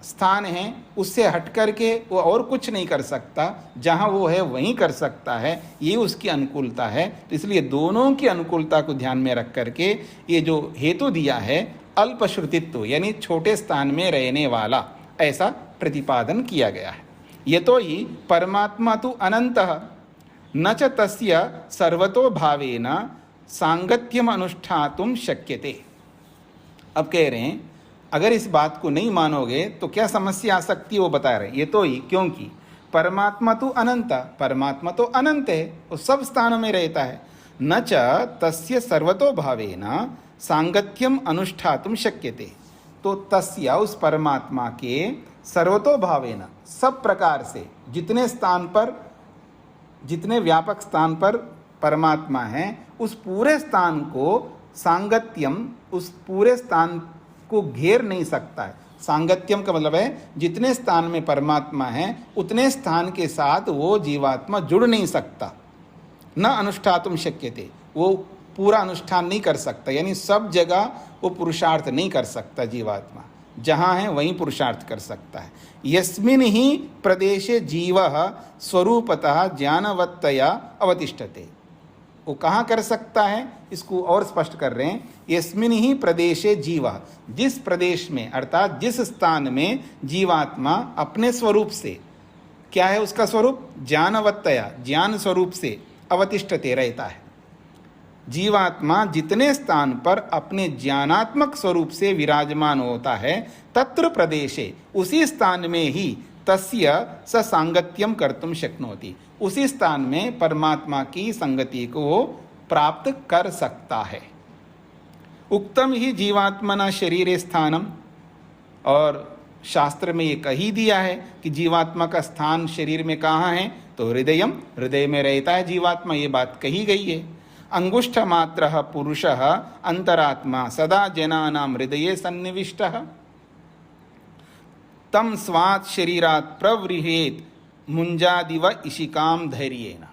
स्थान है, उससे हट करके वो और कुछ नहीं कर सकता, जहाँ वो है वहीं कर सकता है, ये उसकी अनुकूलता है। तो इसलिए दोनों की अनुकूलता को ध्यान में रख करके ये जो हेतु दिया है अल्पश्रुतित्व यानी छोटे स्थान में रहने वाला, ऐसा प्रतिपादन किया गया है। ये तो ही परमात्मा तो अनंतः न च तस्य सर्वतो भावेन सांगत्यम अनुष्ठातुम शक्यते। अब कह रहे हैं अगर इस बात को नहीं मानोगे तो क्या समस्या आ सकती है, वो बता रहे हैं। ये तो ही क्योंकि परमात्मा तो अनंत, परमात्मा तो अनंत है, वो सब स्थानों में रहता है। न च तस्य सर्वतो भावेन सांगत्यम अनुष्ठातुम शक्यते, तो तस्य उस परमात्मा के सर्वतो भावेन सब प्रकार से, जितने स्थान पर, जितने व्यापक स्थान पर परमात्मा है, उस पूरे स्थान को सांगत्यम, उस पूरे स्थान को घेर नहीं सकता है। सांगत्यम का मतलब है जितने स्थान में परमात्मा है उतने स्थान के साथ वो जीवात्मा जुड़ नहीं सकता। न अनुष्ठातुम शक्यते, वो पूरा अनुष्ठान नहीं कर सकता, यानी सब जगह वो पुरुषार्थ नहीं कर सकता जीवात्मा। जहाँ है वहीं पुरुषार्थ कर सकता है। यस्मिन् ही प्रदेशे जीवः स्वरूपतः ज्ञानवत्तया अवतिष्ठते। वो कहाँ कर सकता है, इसको और स्पष्ट कर रहे हैं। यस्मिन् ही प्रदेशे जीवः, जिस प्रदेश में अर्थात जिस स्थान में जीवात्मा अपने स्वरूप से, क्या है उसका स्वरूप, ज्ञानवत्तया, ज्ञान स्वरूप से अवतिष्ठते रहता है। जीवात्मा जितने स्थान पर अपने ज्ञानात्मक स्वरूप से विराजमान होता है, तत्र प्रदेशे, उसी स्थान में ही तस्य स सांगत्यम कर्तुम शक्नोति, उसी स्थान में परमात्मा की संगति को प्राप्त कर सकता है। उक्तम ही जीवात्मना शरीरे स्थानम, और शास्त्र में ये कही दिया है कि जीवात्मा का स्थान शरीर में कहाँ है, तो हृदयम, हृदय में रहता है जीवात्मा, ये बात कही गई है। अंगुष्ठ मात्रः पुरुषः अंतरात्मा सदा जनानां हृदये सन्निविष्टः तम स्वात् शरीरात् प्रवृहेत मुंजादिव इशिकाम धैर्येन।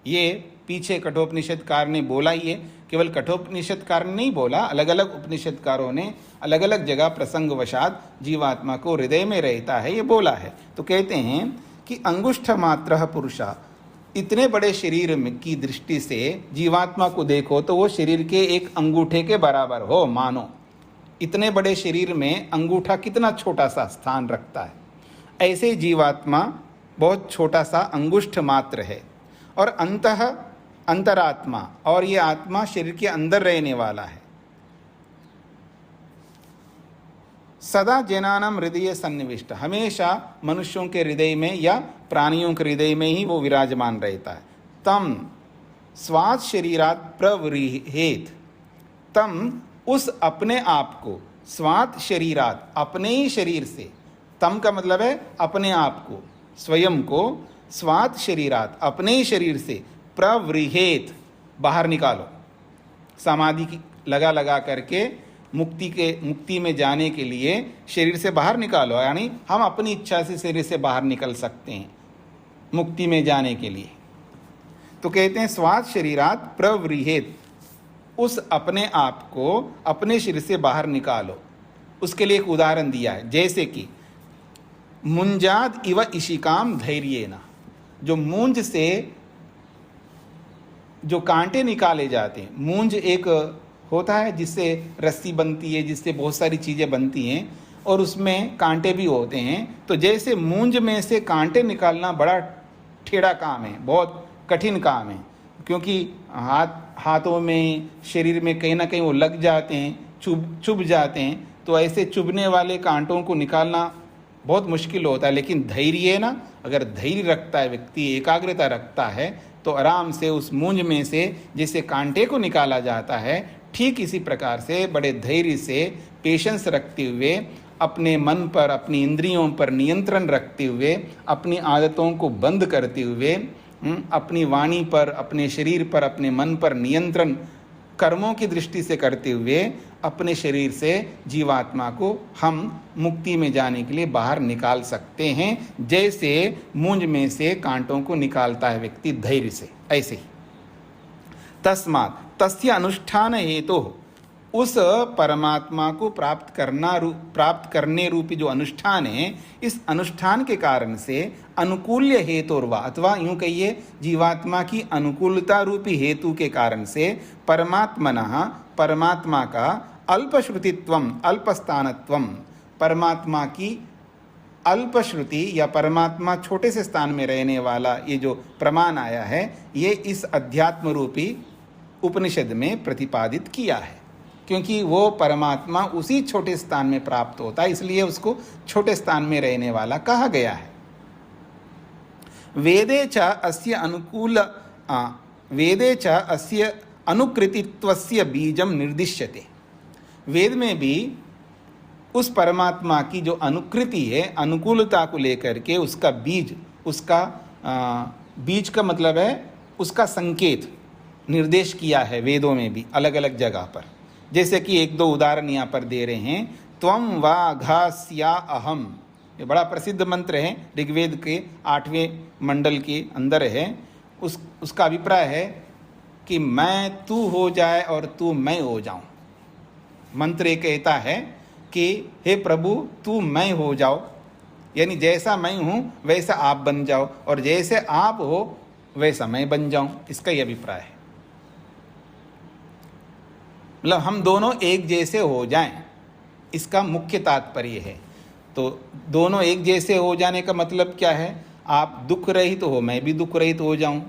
ये पीछे कठोपनिषदकार ने बोला ही है, केवल कठोपनिषदकार ने नहीं बोला, अलग अलग उपनिषदकारों ने अलग अलग जगह प्रसंगवशात जीवात्मा को हृदय में रहता है ये बोला है। तो कहते हैं कि अंगुष्ठ मात्रः पुरुषः, इतने बड़े शरीर की दृष्टि से जीवात्मा को देखो तो वो शरीर के एक अंगूठे के बराबर हो, मानो। इतने बड़े शरीर में अंगूठा कितना छोटा सा स्थान रखता है, ऐसे ही जीवात्मा बहुत छोटा सा अंगुष्ठ मात्र है। और अंतरात्मा, और ये आत्मा शरीर के अंदर रहने वाला है। सदा जनानां हृदय सन्निविष्ट, हमेशा मनुष्यों के हृदय में या प्राणियों के हृदय में ही वो विराजमान रहता है। तम स्वात् शरीरात् प्रवृहेत, तम उस अपने आप को, स्वात् शरीरात्, अपने ही शरीर से, तम का मतलब है अपने आप को, स्वयं को, स्वात् शरीरात्, अपने ही शरीर से, प्रवृहेत, बाहर निकालो। समाधि की लगा करके मुक्ति में जाने के लिए शरीर से बाहर निकालो, यानी हम अपनी इच्छा से शरीर से बाहर निकल सकते हैं मुक्ति में जाने के लिए। तो कहते हैं स्वात् शरीरात् प्रवृहेत, उस अपने आप को अपने शरीर से बाहर निकालो। उसके लिए एक उदाहरण दिया है, जैसे कि मुंजाद इव इशिकाम धैर्येन, जो मूंज से जो कांटे निकाले जाते हैं, मूंज एक होता है जिससे रस्सी बनती है, जिससे बहुत सारी चीज़ें बनती हैं और उसमें कांटे भी होते हैं। तो जैसे मूंज में से कांटे निकालना बड़ा टेढ़ा काम है, बहुत कठिन काम है, क्योंकि हाथों में, शरीर में कहीं ना कहीं वो लग जाते हैं, चुभ जाते हैं। तो ऐसे चुभने वाले कांटों को निकालना बहुत मुश्किल होता है। लेकिन धैर्य ना, अगर धैर्य रखता है व्यक्ति, एकाग्रता रखता है, तो आराम से उस मूंज में से जैसे कांटे को निकाला जाता है, ठीक इसी प्रकार से बड़े धैर्य से, पेशेंस रखते हुए, अपने मन पर, अपनी इंद्रियों पर नियंत्रण रखते हुए, अपनी आदतों को बंद करते हुए, अपनी वाणी पर, अपने शरीर पर, अपने मन पर नियंत्रण कर्मों की दृष्टि से करते हुए अपने शरीर से जीवात्मा को हम मुक्ति में जाने के लिए बाहर निकाल सकते हैं, जैसे मूंज में से कांटों को निकालता है व्यक्ति धैर्य से। ऐसे ही तस्मात् तस्य अनुष्ठान हेतु, उस परमात्मा को प्राप्त करने रूपी जो अनुष्ठान है, इस अनुष्ठान के कारण से अनुकूल्य हेतुर्वा, अथवा यूँ कहिए जीवात्मा की अनुकूलता रूपी हेतु के कारण से परमात्मनः, परमात्मा का अल्पश्रुतित्वम, अल्पस्थानत्वम, परमात्मा की अल्पश्रुति या परमात्मा छोटे से स्थान में रहने वाला ये जो प्रमाण आया है, ये इस अध्यात्म रूपी उपनिषद में प्रतिपादित किया है। क्योंकि वो परमात्मा उसी छोटे स्थान में प्राप्त होता है, इसलिए उसको छोटे स्थान में रहने वाला कहा गया है। वेदे च अस्य अनुकृतित्वस्य बीजम निर्दिश्यते, वेद में भी उस परमात्मा की जो अनुकृति है, अनुकूलता को लेकर के उसका बीज, उसका बीज का मतलब है उसका संकेत, निर्देश किया है वेदों में भी अलग अलग जगह पर। जैसे कि एक दो उदाहरण यहाँ पर दे रहे हैं। त्वं वाघास्या अहम, ये बड़ा प्रसिद्ध मंत्र है, ऋग्वेद के 8वें मंडल के अंदर है। उसका अभिप्राय है कि मैं तू हो जाए और तू मैं हो जाऊं। मंत्र ये कहता है कि हे प्रभु तू मैं हो जाओ, यानी जैसा मैं हूँ वैसा आप बन जाओ, और जैसे आप हो वैसा मैं बन जाऊं, इसका ही अभिप्राय है। मतलब हम दोनों एक जैसे हो जाएं, इसका मुख्य तात्पर्य है। तो दोनों एक जैसे हो जाने का मतलब क्या है? आप दुख रहित हो, मैं भी दुख रहित हो जाऊं।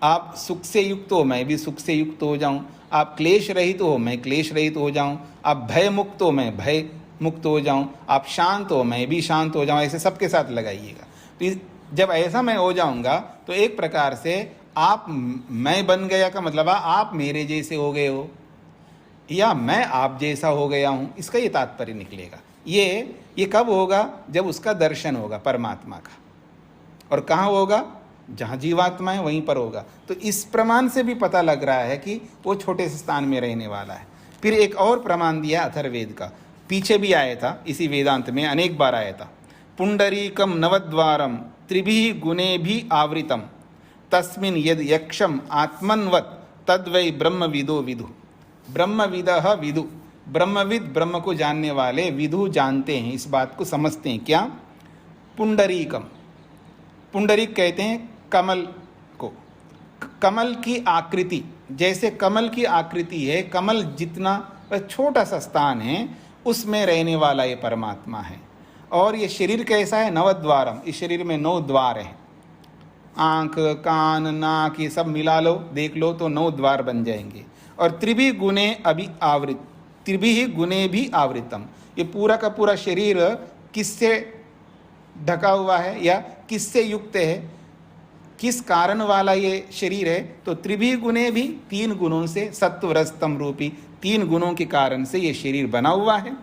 आप सुख से युक्त हो, मैं भी सुख से युक्त हो जाऊं। आप क्लेश रहित हो, मैं क्लेश रहित हो जाऊं। आप भय मुक्त हो, मैं भय मुक्त हो जाऊं। आप शांत हो, मैं भी शांत हो जाऊं। ऐसे सबके साथ लगाइएगा। तो जब ऐसा मैं हो जाऊंगा तो एक प्रकार से आप मैं बन गया का मतलब आप मेरे जैसे हो गए हो, या मैं आप जैसा हो गया हूं, इसका ये तात्पर्य निकलेगा। ये कब होगा? जब उसका दर्शन होगा परमात्मा का। और कहाँ होगा? जहाँ जीवात्मा है वहीं पर होगा। तो इस प्रमाण से भी पता लग रहा है कि वो छोटे से स्थान में रहने वाला है। फिर एक और प्रमाण दिया अथर्ववेद का, पीछे भी आया था, इसी वेदांत में अनेक बार आया था। पुंडरीकम नवद्वारम त्रिभिः गुणेभिः आवृतम तस्मिन् यद यक्षम आत्मन्वत् तद्वै ब्रह्मविदो विदु। ब्रह्मविदः विदु, ब्रह्मविद ब्रह्म को जानने वाले, विदु जानते हैं, इस बात को समझते हैं। क्या? पुंडरीकम, पुंडरीक कहते हैं कमल को। कमल की आकृति, जैसे कमल की आकृति है, कमल जितना छोटा सा स्थान है उसमें रहने वाला ये परमात्मा है। और ये शरीर कैसा है? नवद्वारम, इस शरीर में 9 द्वार हैं। आँख, कान, नाक, ये सब मिला लो, देख लो तो 9 द्वार बन जाएंगे। और त्रिभिः गुणे अभी आवृत, त्रिभिः गुणे भी आवृतम, ये पूरा का पूरा शरीर किससे ढका हुआ है या किससे युक्त है? किस कारण वाला ये शरीर है? तो त्रिभिः गुणे भी, 3 गुणों से, सत्व रज तम रूपी 3 गुणों के कारण से ये शरीर बना हुआ है।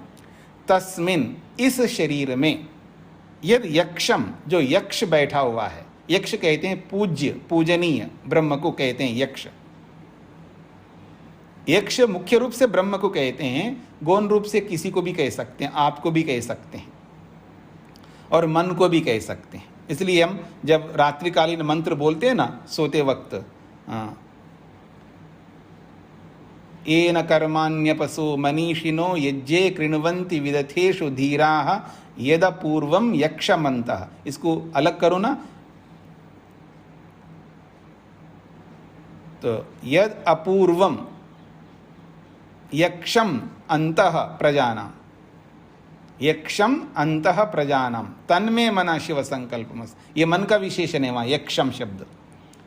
तस्मिन, इस शरीर में, यद यक्षम, जो यक्ष बैठा हुआ है, यक्ष कहते हैं पूज्य, पूजनीय, ब्रह्म को कहते हैं यक्ष। यक्ष मुख्य रूप से ब्रह्म को कहते हैं, गौण रूप से किसी को भी कह सकते हैं, आपको भी कह सकते हैं, और मन को भी कह सकते हैं। इसलिए हम जब रात्रिकालीन मंत्र बोलते हैं ना सोते वक्त, येन कर्माण्यपसो मनीषिनो यज्ञे कृण्वन्ति विदथेषु धीराः यद पूर्वम यक्षमन्तः, इसको अलग करो ना, तो यद अपूर्वम यक्षम अंतः प्रजानाम, यक्षम अंतः प्रजानाम तन्मे मना शिव संकल्पमस, ये मन का विशेषण है वहाँ यक्षम शब्द।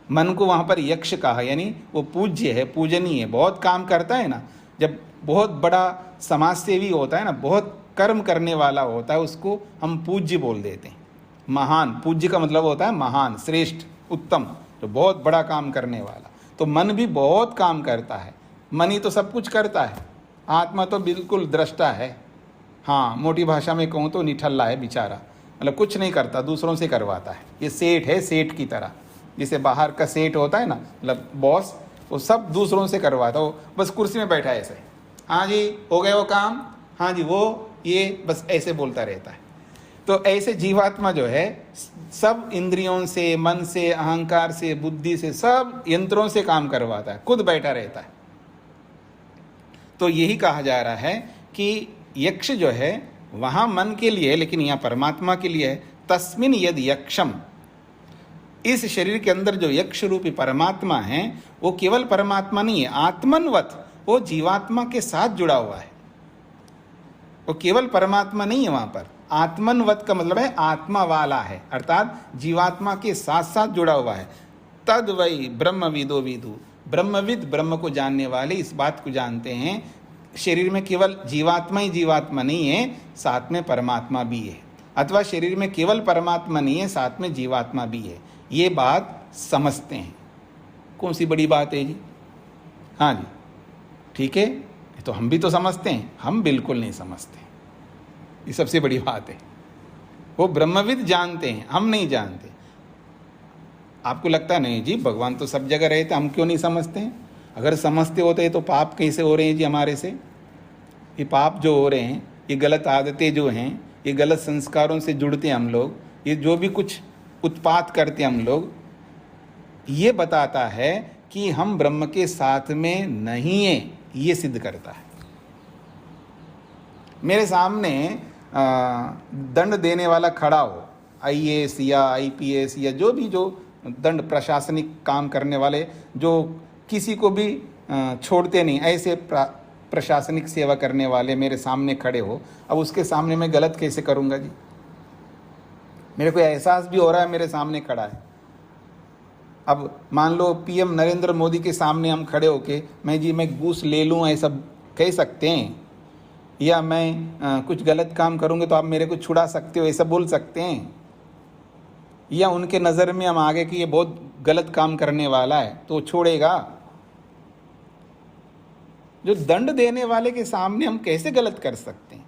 मन को वहाँ पर यक्ष कहा, यानी वो पूज्य है, पूजनीय है, बहुत काम करता है ना। जब बहुत बड़ा समाज सेवी होता है ना, बहुत कर्म करने वाला होता है, उसको हम पूज्य बोल देते हैं। महान, पूज्य का मतलब होता है महान, श्रेष्ठ, उत्तम, जो बहुत बड़ा काम करने वाला। तो मन भी बहुत काम करता है, मन ही तो सब कुछ करता है। आत्मा तो बिल्कुल दृष्टा है, हाँ मोटी भाषा में कहूँ तो निठल्ला है बेचारा, मतलब कुछ नहीं करता, दूसरों से करवाता है। ये सेठ है, सेठ की तरह, जैसे बाहर का सेठ होता है ना, मतलब बॉस, वो सब दूसरों से करवाता, वो बस कुर्सी में बैठा है ऐसे, हाँ जी हो गए वो काम, हाँ जी वो ये, बस ऐसे बोलता रहता है। तो ऐसे जीवात्मा जो है सब इंद्रियों से, मन से, अहंकार से, बुद्धि से, सब यंत्रों से काम करवाता है, खुद बैठा रहता है। तो यही कहा जा रहा है कि यक्ष जो है वहाँ मन के लिए, लेकिन यहाँ परमात्मा के लिए है। तस्मिन यद यक्षम, इस शरीर के अंदर जो यक्ष रूपी परमात्मा है वो केवल परमात्मा नहीं है, आत्मन्वत, वो जीवात्मा के साथ जुड़ा हुआ है। वो केवल परमात्मा नहीं है, वहाँ पर आत्मन्वत का मतलब है आत्मा वाला है, अर्थात जीवात्मा के साथ साथ जुड़ा हुआ है। तद वही ब्रह्मविदो विदु, ब्रह्मविद ब्रह्म को जानने वाले इस बात को जानते हैं, शरीर में केवल जीवात्मा ही जीवात्मा नहीं है, साथ में परमात्मा भी है, अथवा शरीर में केवल परमात्मा नहीं है, साथ में जीवात्मा भी है। ये बात समझते हैं। कौन सी बड़ी बात है जी? हाँ जी ठीक है, तो हम भी तो समझते हैं, हम बिल्कुल नहीं समझते, ये सबसे बड़ी बात है। वो ब्रह्मविद जानते हैं, हम नहीं जानते। आपको लगता नहीं जी भगवान तो सब जगह रहते, हम क्यों नहीं समझते हैं? अगर समझते होते तो पाप कैसे हो रहे हैं जी हमारे से? ये पाप जो हो रहे हैं, ये गलत आदतें जो हैं, ये गलत संस्कारों से जुड़ते हैं हम लोग, ये जो भी कुछ उत्पात करते हैं हम लोग, ये बताता है कि हम ब्रह्म के साथ में नहीं हैं, ये सिद्ध करता है। मेरे सामने दंड देने वाला खड़ा हो, आईएएस या आईपीएस या जो भी, जो दंड प्रशासनिक काम करने वाले, जो किसी को भी छोड़ते नहीं, ऐसे प्रशासनिक सेवा करने वाले मेरे सामने खड़े हो, अब उसके सामने मैं गलत कैसे करूँगा जी? मेरे को एहसास भी हो रहा है मेरे सामने खड़ा है। अब मान लो पीएम नरेंद्र मोदी के सामने हम खड़े होके मैं घूस ले लूँ ऐसा कह सकते हैं, या मैं कुछ गलत काम करूँगे तो आप मेरे को छुड़ा सकते हो ऐसा बोल सकते हैं, या उनके नज़र में हम आगे कि ये बहुत गलत काम करने वाला है तो छोड़ेगा? जो दंड देने वाले के सामने हम कैसे गलत कर सकते हैं?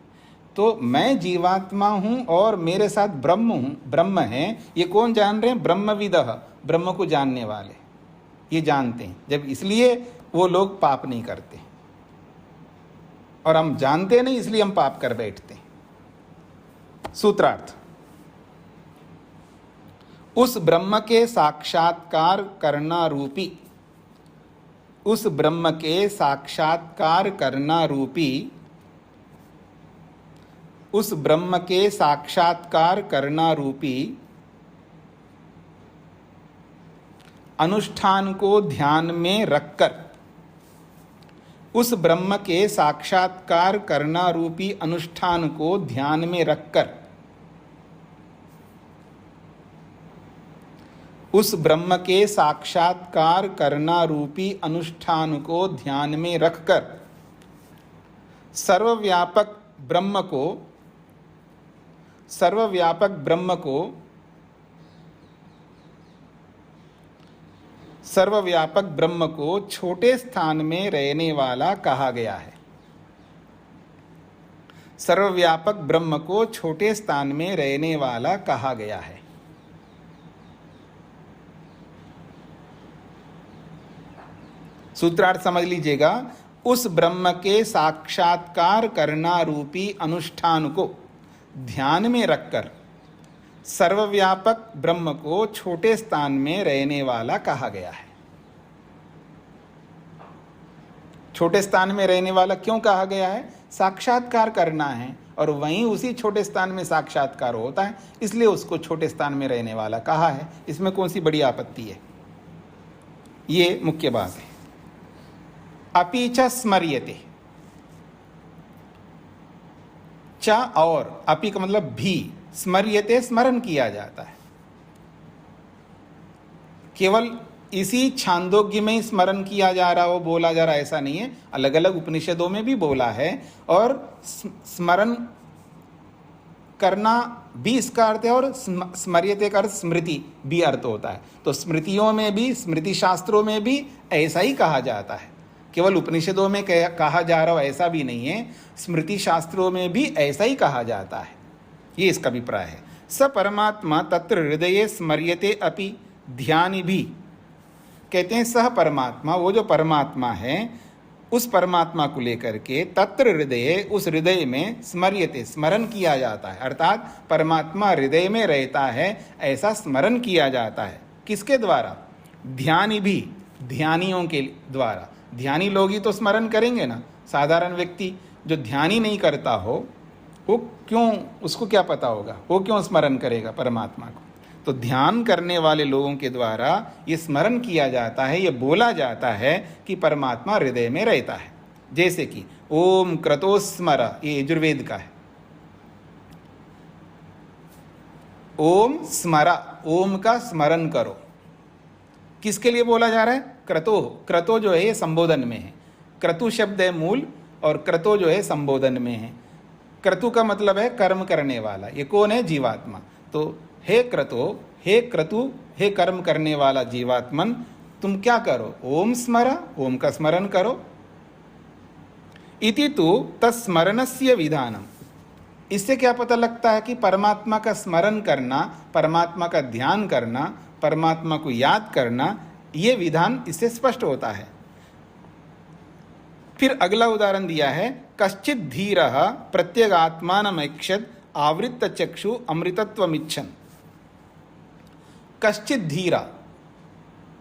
तो मैं जीवात्मा हूँ और मेरे साथ ब्रह्म हूँ, ब्रह्म है। ये कौन जान रहे हैं? ब्रह्मविदः, ब्रह्म को जानने वाले ये जानते हैं। जब इसलिए वो लोग पाप नहीं करते, और हम जानते नहीं इसलिए हम पाप कर बैठते हैं। सूत्रार्थ, उस ब्रह्म के साक्षात्कार करना रूपी, उस ब्रह्म के साक्षात्कार करना रूपी, उस ब्रह्म के साक्षात्कार करना रूपी अनुष्ठान को ध्यान में रखकर, उस ब्रह्म के साक्षात्कार करना रूपी अनुष्ठान को ध्यान में रखकर, उस ब्रह्म के साक्षात्कार करना रूपी अनुष्ठान को ध्यान में रखकर सर्वव्यापक ब्रह्म को, सर्वव्यापक ब्रह्म को, सर्वव्यापक ब्रह्म को छोटे स्थान में रहने वाला कहा गया है। सर्वव्यापक ब्रह्म को छोटे स्थान में रहने वाला कहा गया है। सूत्रार्थ समझ लीजिएगा, उस ब्रह्म के साक्षात्कार करना रूपी अनुष्ठान को ध्यान में रखकर सर्वव्यापक ब्रह्म को छोटे स्थान में रहने वाला कहा गया है। छोटे स्थान में रहने वाला क्यों कहा गया है? साक्षात्कार करना है और वहीं उसी छोटे स्थान में साक्षात्कार होता है, इसलिए उसको छोटे स्थान में रहने वाला कहा है। इसमें कौन सी बड़ी आपत्ति है? ये मुख्य बात है। अपि च स्मर्यते, च और, अपि का मतलब भी, स्मर्यते स्मरण किया जाता है। केवल इसी छांदोग्य में ही स्मरण किया जा रहा हो, बोला जा रहा है, ऐसा नहीं है। अलग अलग उपनिषदों में भी बोला है, और स्मरण करना भी इसका अर्थ है, और स्मर्यते का अर्थ स्मृति भी अर्थ होता है। तो स्मृतियों में भी, स्मृति शास्त्रों में भी ऐसा ही कहा जाता है। केवल उपनिषदों में कहा जा रहा हो ऐसा भी नहीं है, स्मृति शास्त्रों में भी ऐसा ही कहा जाता है। ये इसका अभिप्राय है। स परमात्मा तत्र हृदये स्मर्यते अपि ध्यानि भी, कहते हैं सह परमात्मा, वो जो परमात्मा है उस परमात्मा को लेकर के तत्र हृदय, उस हृदय में स्मर्यते स्मरण किया जाता है, अर्थात परमात्मा हृदय में रहता है ऐसा स्मरण किया जाता है। किसके द्वारा? ध्यानि भी, ध्यानियों के द्वारा। ध्यानी लोग ही तो स्मरण करेंगे ना। साधारण व्यक्ति जो ध्यान ही नहीं करता हो, वो क्यों, उसको क्या पता होगा, वो क्यों स्मरण करेगा परमात्मा को? तो ध्यान करने वाले लोगों के द्वारा ये स्मरण किया जाता है, ये बोला जाता है कि परमात्मा हृदय में रहता है। जैसे कि ओम क्रतो स्मर, ये यजुर्वेद का है। ओम स्मरा, ओम का स्मरण करो। किसके लिए बोला जा रहा है? क्रतो। क्रतो जो है ये संबोधन में है। क्रतु शब्द है मूल, और क्रतो जो है संबोधन में है। क्रतु का मतलब है कर्म करने वाला। ये कौन है? जीवात्मा। तो हे क्रतो, हे क्रतु, हे कर्म करने वाला जीवात्मन, तुम क्या करो? ओम स्मरा, ओम का स्मरण करो। इति तु तत्स्मरणस्य विधानम। इससे क्या पता लगता है कि परमात्मा का स्मरण करना, परमात्मा का ध्यान करना, परमात्मा को याद करना, ये विधान इससे स्पष्ट होता है। फिर अगला उदाहरण दिया है, कश्चित धीरः प्रत्यगात्मानमैक्षत आवृत्त चक्षु अमृतत्वमिच्छन्। कश्चित धीरा,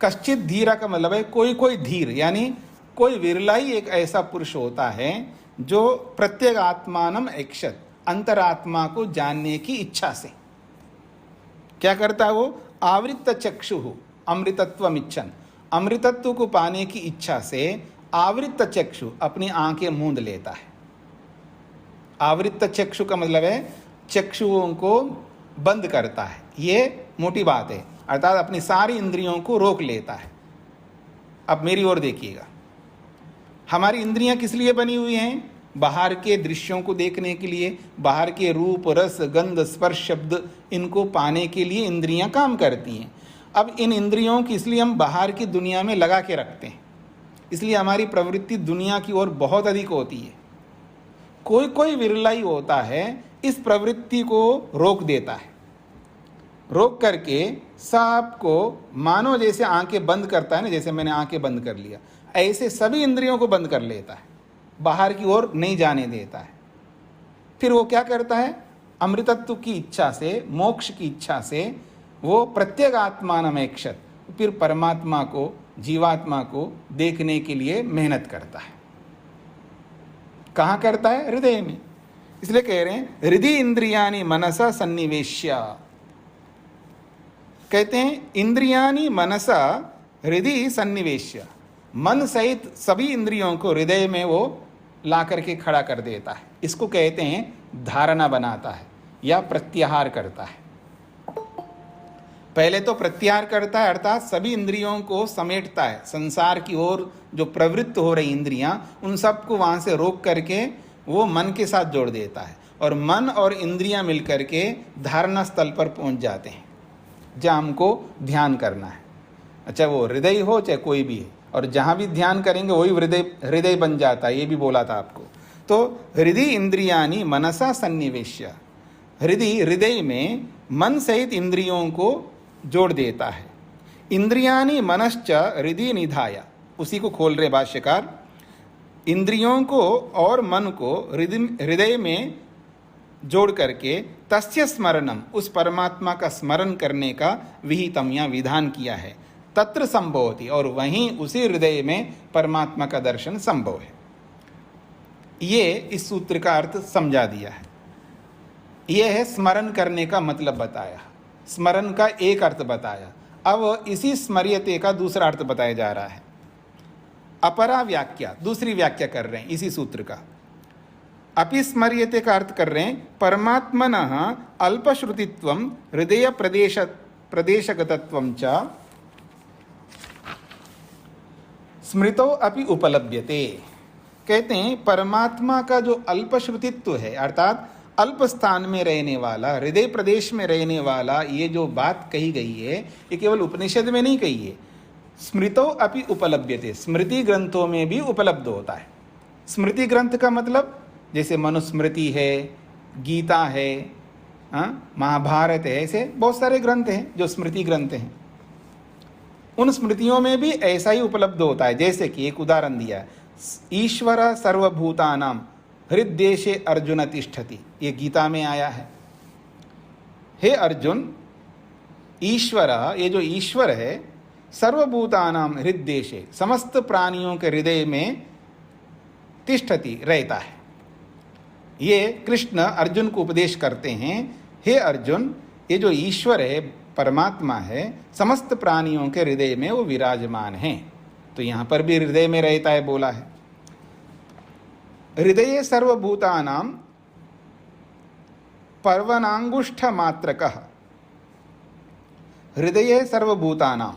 कश्चित धीरा का मतलब है कोई कोई धीर, यानी कोई विरला ही एक ऐसा पुरुष होता है जो प्रत्येक आत्मानम ऐक्षत, अंतरात्मा को जानने की इच्छा से क्या करता है वो? आवृत्त चक्षु अमृतत्वम इच्छन, अमृतत्व को पाने की इच्छा से आवृत्त चक्षु अपनी आंखें मूंद लेता है। आवृत्त चक्षु का मतलब है चक्षुओं को बंद करता है, ये मोटी बात है, अर्थात अपनी सारी इंद्रियों को रोक लेता है। अब मेरी ओर देखिएगा, हमारी इंद्रियां किस लिए बनी हुई हैं? बाहर के दृश्यों को देखने के लिए, बाहर के रूप रस गंध स्पर्श शब्द इनको पाने के लिए इंद्रियां काम करती हैं। अब इन इंद्रियों की इसलिए हम बाहर की दुनिया में लगा के रखते हैं, इसलिए हमारी प्रवृत्ति दुनिया की ओर बहुत अधिक होती है। कोई कोई विरला ही होता है इस प्रवृत्ति को रोक देता है, रोक करके सबको मानो जैसे आंखें बंद करता है ना, जैसे मैंने आंखें बंद कर लिया, ऐसे सभी इंद्रियों को बंद कर लेता है, बाहर की ओर नहीं जाने देता है। फिर वो क्या करता है? अमृतत्व की इच्छा से, मोक्ष की इच्छा से वो प्रत्येक आत्मानमेक्षत, फिर परमात्मा को, जीवात्मा को देखने के लिए मेहनत करता है। कहाँ करता है? हृदय में। इसलिए कह रहे हैं हृदय इंद्रियानि मनसा सन्निवेश्य, कहते हैं इंद्रियानि मनसा हृदय सन्निवेश्य, मन सहित सभी इंद्रियों को हृदय में वो ला करके खड़ा कर देता है। इसको कहते हैं धारणा बनाता है या प्रत्याहार करता है। पहले तो प्रत्याहार करता है, अर्थात सभी इंद्रियों को समेटता है, संसार की ओर जो प्रवृत्त हो रही इंद्रियां उन सबको वहां से रोक करके वो मन के साथ जोड़ देता है, और मन और इंद्रियां मिलकर के धारणा स्थल पर पहुंच जाते हैं जहाँ हमको ध्यान करना है। अच्छा, वो हृदय हो चाहे कोई भी है, और जहाँ भी ध्यान करेंगे वही हृदय बन जाता है, ये भी बोला था आपको। तो हृदय इंद्रियानि मनसा सन्निवेश्य, हृदय में मन सहित इंद्रियों को जोड़ देता है। इंद्रियानि मनश्च हृदय निधाय, उसी को खोल रहे भाष्यकार, इंद्रियों को और मन को हृदय में जोड़ करके तस्य स्मरणम, उस परमात्मा का स्मरण करने का विहितम या विधान किया है। तत्र संभवति, और वहीं उसी हृदय में परमात्मा का दर्शन संभव है। ये इस सूत्र का अर्थ समझा दिया है। यह है स्मरण करने का मतलब बताया, स्मरण का एक अर्थ बताया। अब इसी स्मर्यते का दूसरा अर्थ बताया जा रहा है। अपरा व्याख्या, दूसरी व्याख्या कर रहे हैं इसी सूत्र का। अपि स्मर्यते का अर्थ कर रहे हैं परमात्मनः अल्पश्रुतित्वं हृदय प्रदेशगतत्वं च स्मृतो अपि उपलभ्यते। कहते हैं परमात्मा का जो अल्पश्रुतित्व है, अर्थात अल्प स्थान में रहने वाला, हृदय प्रदेश में रहने वाला, ये जो बात कही गई है ये केवल उपनिषद में नहीं कही है, स्मृतो अपि उपलभ्यते, स्मृति ग्रंथों में भी उपलब्ध होता है। स्मृति ग्रंथ का मतलब जैसे मनुस्मृति है, गीता है, महाभारत है, ऐसे बहुत सारे ग्रंथ हैं जो स्मृति ग्रंथ हैं। उन स्मृतियों में भी ऐसा ही उपलब्ध होता है। जैसे कि एक उदाहरण दिया है, ईश्वर सर्वभूतानाम हृद्देशे अर्जुन तिष्ठति, ये गीता में आया है। हे अर्जुन, ईश्वर, ये जो ईश्वर है, सर्वभूतानाम हृद्देशे, समस्त प्राणियों के हृदय में तिष्ठति, रहता है। ये कृष्ण अर्जुन को उपदेश करते हैं, हे अर्जुन, ये जो ईश्वर है, परमात्मा है, समस्त प्राणियों के हृदय में वो विराजमान है। तो यहाँ पर भी हृदय में रहता है बोला है। हृदय सर्वभूतानाम पर्वनांगुष्ठ मात्रकः, हृदय सर्वभूतानाम,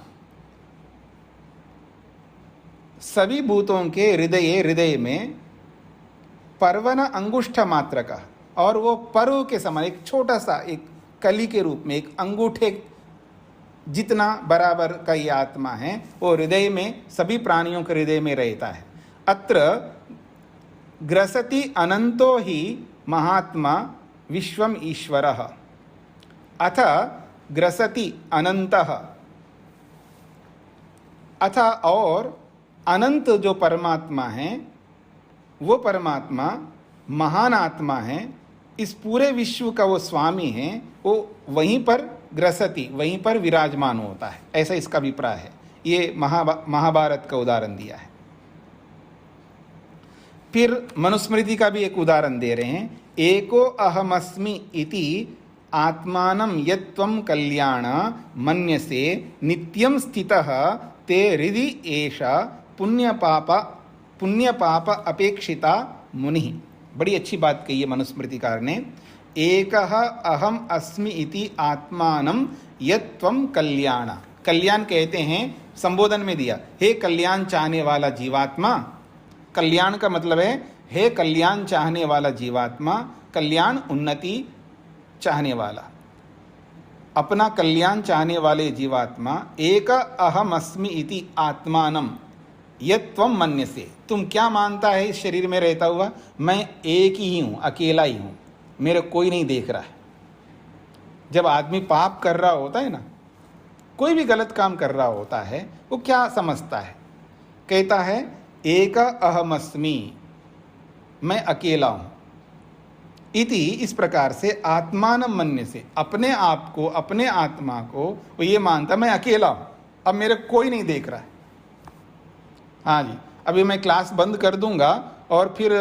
सभी भूतों के हृदय में पर्वन अंगुष्ठ मात्रकः, और वो पर्व के समान एक छोटा सा, एक कली के रूप में, एक अंगूठे जितना बराबर का ये आत्मा है, वो हृदय में, सभी प्राणियों के हृदय में रहता है। अत्र ग्रसति अनंतो ही महात्मा विश्वम ईश्वरः, अथ ग्रसति अनंतः, अथ और अनंत जो परमात्मा है, वो परमात्मा महान आत्मा है, इस पूरे विश्व का वो स्वामी है, वो वहीं पर ग्रसति, वहीं पर विराजमान होता है, ऐसा इसका अभिप्राय है। ये महाभारत का उदाहरण दिया है। फिर मनुस्मृति का भी एक उदाहरण दे रहे हैं। एको अहमस्मि इति आत्मानं यत्त्वं कल्याण मन्यसे नित्यं स्थितः ते हृदि एष पुण्यपाप अपेक्षिता मुनि। बड़ी अच्छी बात कही है मनुस्मृतिकार ने। एकः अहम अस्मि इति आत्मानं यत्त्वं कल्याण, कल्याण कहते हैं संबोधन में दिया, हे कल्याण चाहने वाला जीवात्मा। कल्याण का मतलब है हे कल्याण चाहने वाला जीवात्मा, कल्याण उन्नति चाहने वाला, अपना कल्याण चाहने वाले जीवात्मा। एक अहम अस्मि इति आत्मानम यत्त्वं मन्यसे, तुम क्या मानता है इस शरीर में रहता हुआ? मैं एक ही हूँ, अकेला ही हूँ, मेरे कोई नहीं देख रहा है। जब आदमी पाप कर रहा होता है ना, कोई भी गलत काम कर रहा होता है, वो क्या समझता है? कहता है एक अहमस्मि, मैं अकेला हूँ। इति, इस प्रकार से आत्मान मन्य से, अपने आप को, अपने आत्मा को वो ये मानता मैं अकेला हूँ, अब मेरे कोई नहीं देख रहा है। हाँ जी, अभी मैं क्लास बंद कर दूंगा और फिर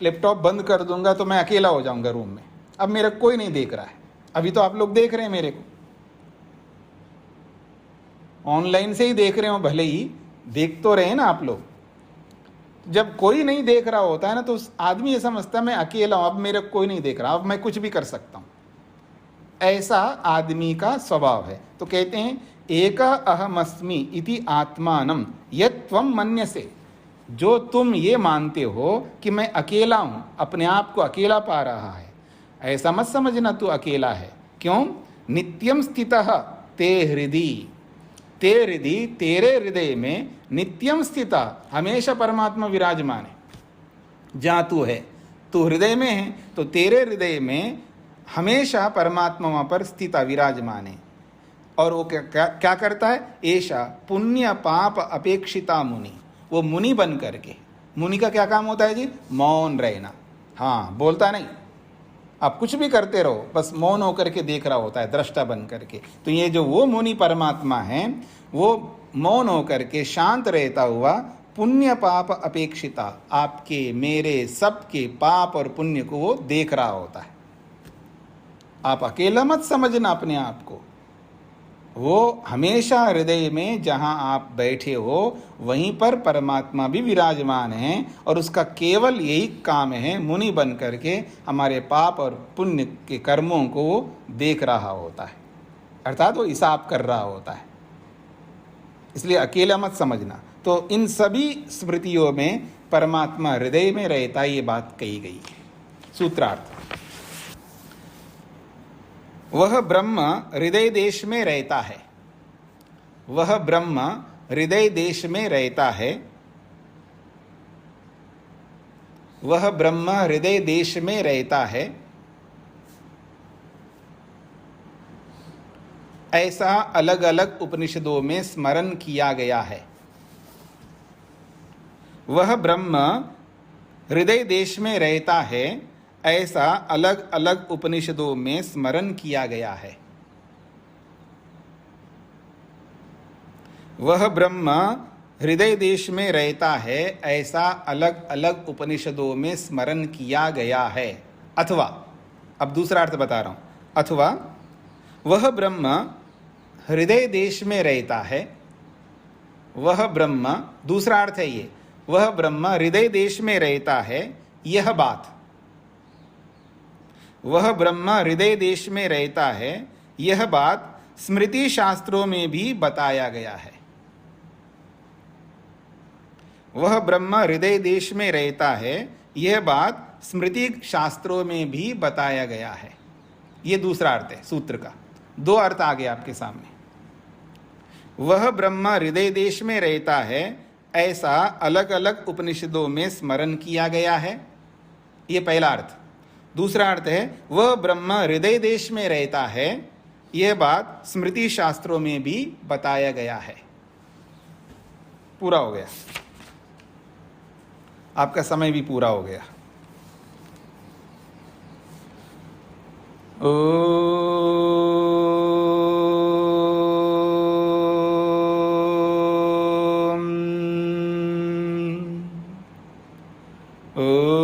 लैपटॉप बंद कर दूंगा तो मैं अकेला हो जाऊंगा रूम में, अब मेरा कोई नहीं देख रहा है। अभी तो आप लोग देख रहे हैं मेरे को, ऑनलाइन से ही देख रहे हो, भले ही देख तो रहे हैं ना आप लोग। जब कोई नहीं देख रहा होता है ना, तो आदमी ये समझता है मैं अकेला हूं, अब मेरे कोई नहीं देख रहा, अब मैं कुछ भी कर सकता हूं। ऐसा आदमी का स्वभाव है। तो कहते हैं एक अहमस्मि इति आत्मानम यत्त्वं मन्यसे, जो तुम ये मानते हो कि मैं अकेला हूं, अपने आप को अकेला पा रहा है, ऐसा मत समझना तू अकेला है। क्यों? नित्यम स्थितः ते हृदि, ते हृदि, तेरे हृदय में नित्यम स्थिता, हमेशा परमात्मा विराजमान है। जहाँ तू है, तू हृदय में है, तो तेरे हृदय में हमेशा परमात्मा वहाँ पर स्थिता, विराजमान है। और वो क्या करता है? ऐसा पुण्य पाप अपेक्षिता मुनि, वो मुनि बन करके, मुनि का क्या काम होता है जी? मौन रहना। हाँ, बोलता नहीं, आप कुछ भी करते रहो, बस मौन होकर के देख रहा होता है, दृष्टा बन करके। तो ये जो वो मुनि परमात्मा है, वो मौन होकर के शांत रहता हुआ पुण्य पाप अपेक्षिता, आपके मेरे सबके पाप और पुण्य को वो देख रहा होता है। आप अकेला मत समझना अपने आप को, वो हमेशा हृदय में जहाँ आप बैठे हो वहीं पर परमात्मा भी विराजमान है, और उसका केवल यही काम है, मुनि बन करके हमारे पाप और पुण्य के कर्मों को वो देख रहा होता है, अर्थात वो हिसाब कर रहा होता है। इसलिए अकेला मत समझना। तो इन सभी स्मृतियों में परमात्मा हृदय में रहता, ये बात कही गई है। सूत्रार्थ, वह ब्रह्म हृदय देश में रहता है, वह ब्रह्म हृदय देश में रहता है, वह ब्रह्म हृदय देश में रहता है, ऐसा अलग अलग उपनिषदों में स्मरण किया गया है। वह ब्रह्म हृदय देश में रहता है, ऐसा अलग अलग उपनिषदों में स्मरण किया गया है। वह ब्रह्म हृदय देश में रहता है, ऐसा अलग अलग उपनिषदों में स्मरण किया गया है। अथवा, अब दूसरा अर्थ बता रहा हूं, अथवा वह ब्रह्म हृदय देश में रहता है, वह ब्रह्म, दूसरा अर्थ है ये, वह ब्रह्म हृदय देश में रहता है, यह बात, वह ब्रह्म हृदय देश में रहता है, यह बात स्मृति शास्त्रों में भी बताया गया है। वह ब्रह्म हृदय देश में रहता है, यह बात स्मृति शास्त्रों में भी बताया गया है। यह दूसरा अर्थ है सूत्र का। दो अर्थ आ गए आपके सामने। वह ब्रह्म हृदय देश में रहता है, ऐसा अलग अलग उपनिषदों में स्मरण किया गया है, यह पहला अर्थ। दूसरा अर्थ है वह ब्रह्म हृदय देश में रहता है, यह बात स्मृति शास्त्रों में भी बताया गया है। पूरा हो गया, आपका समय भी पूरा हो गया। ओम। ओ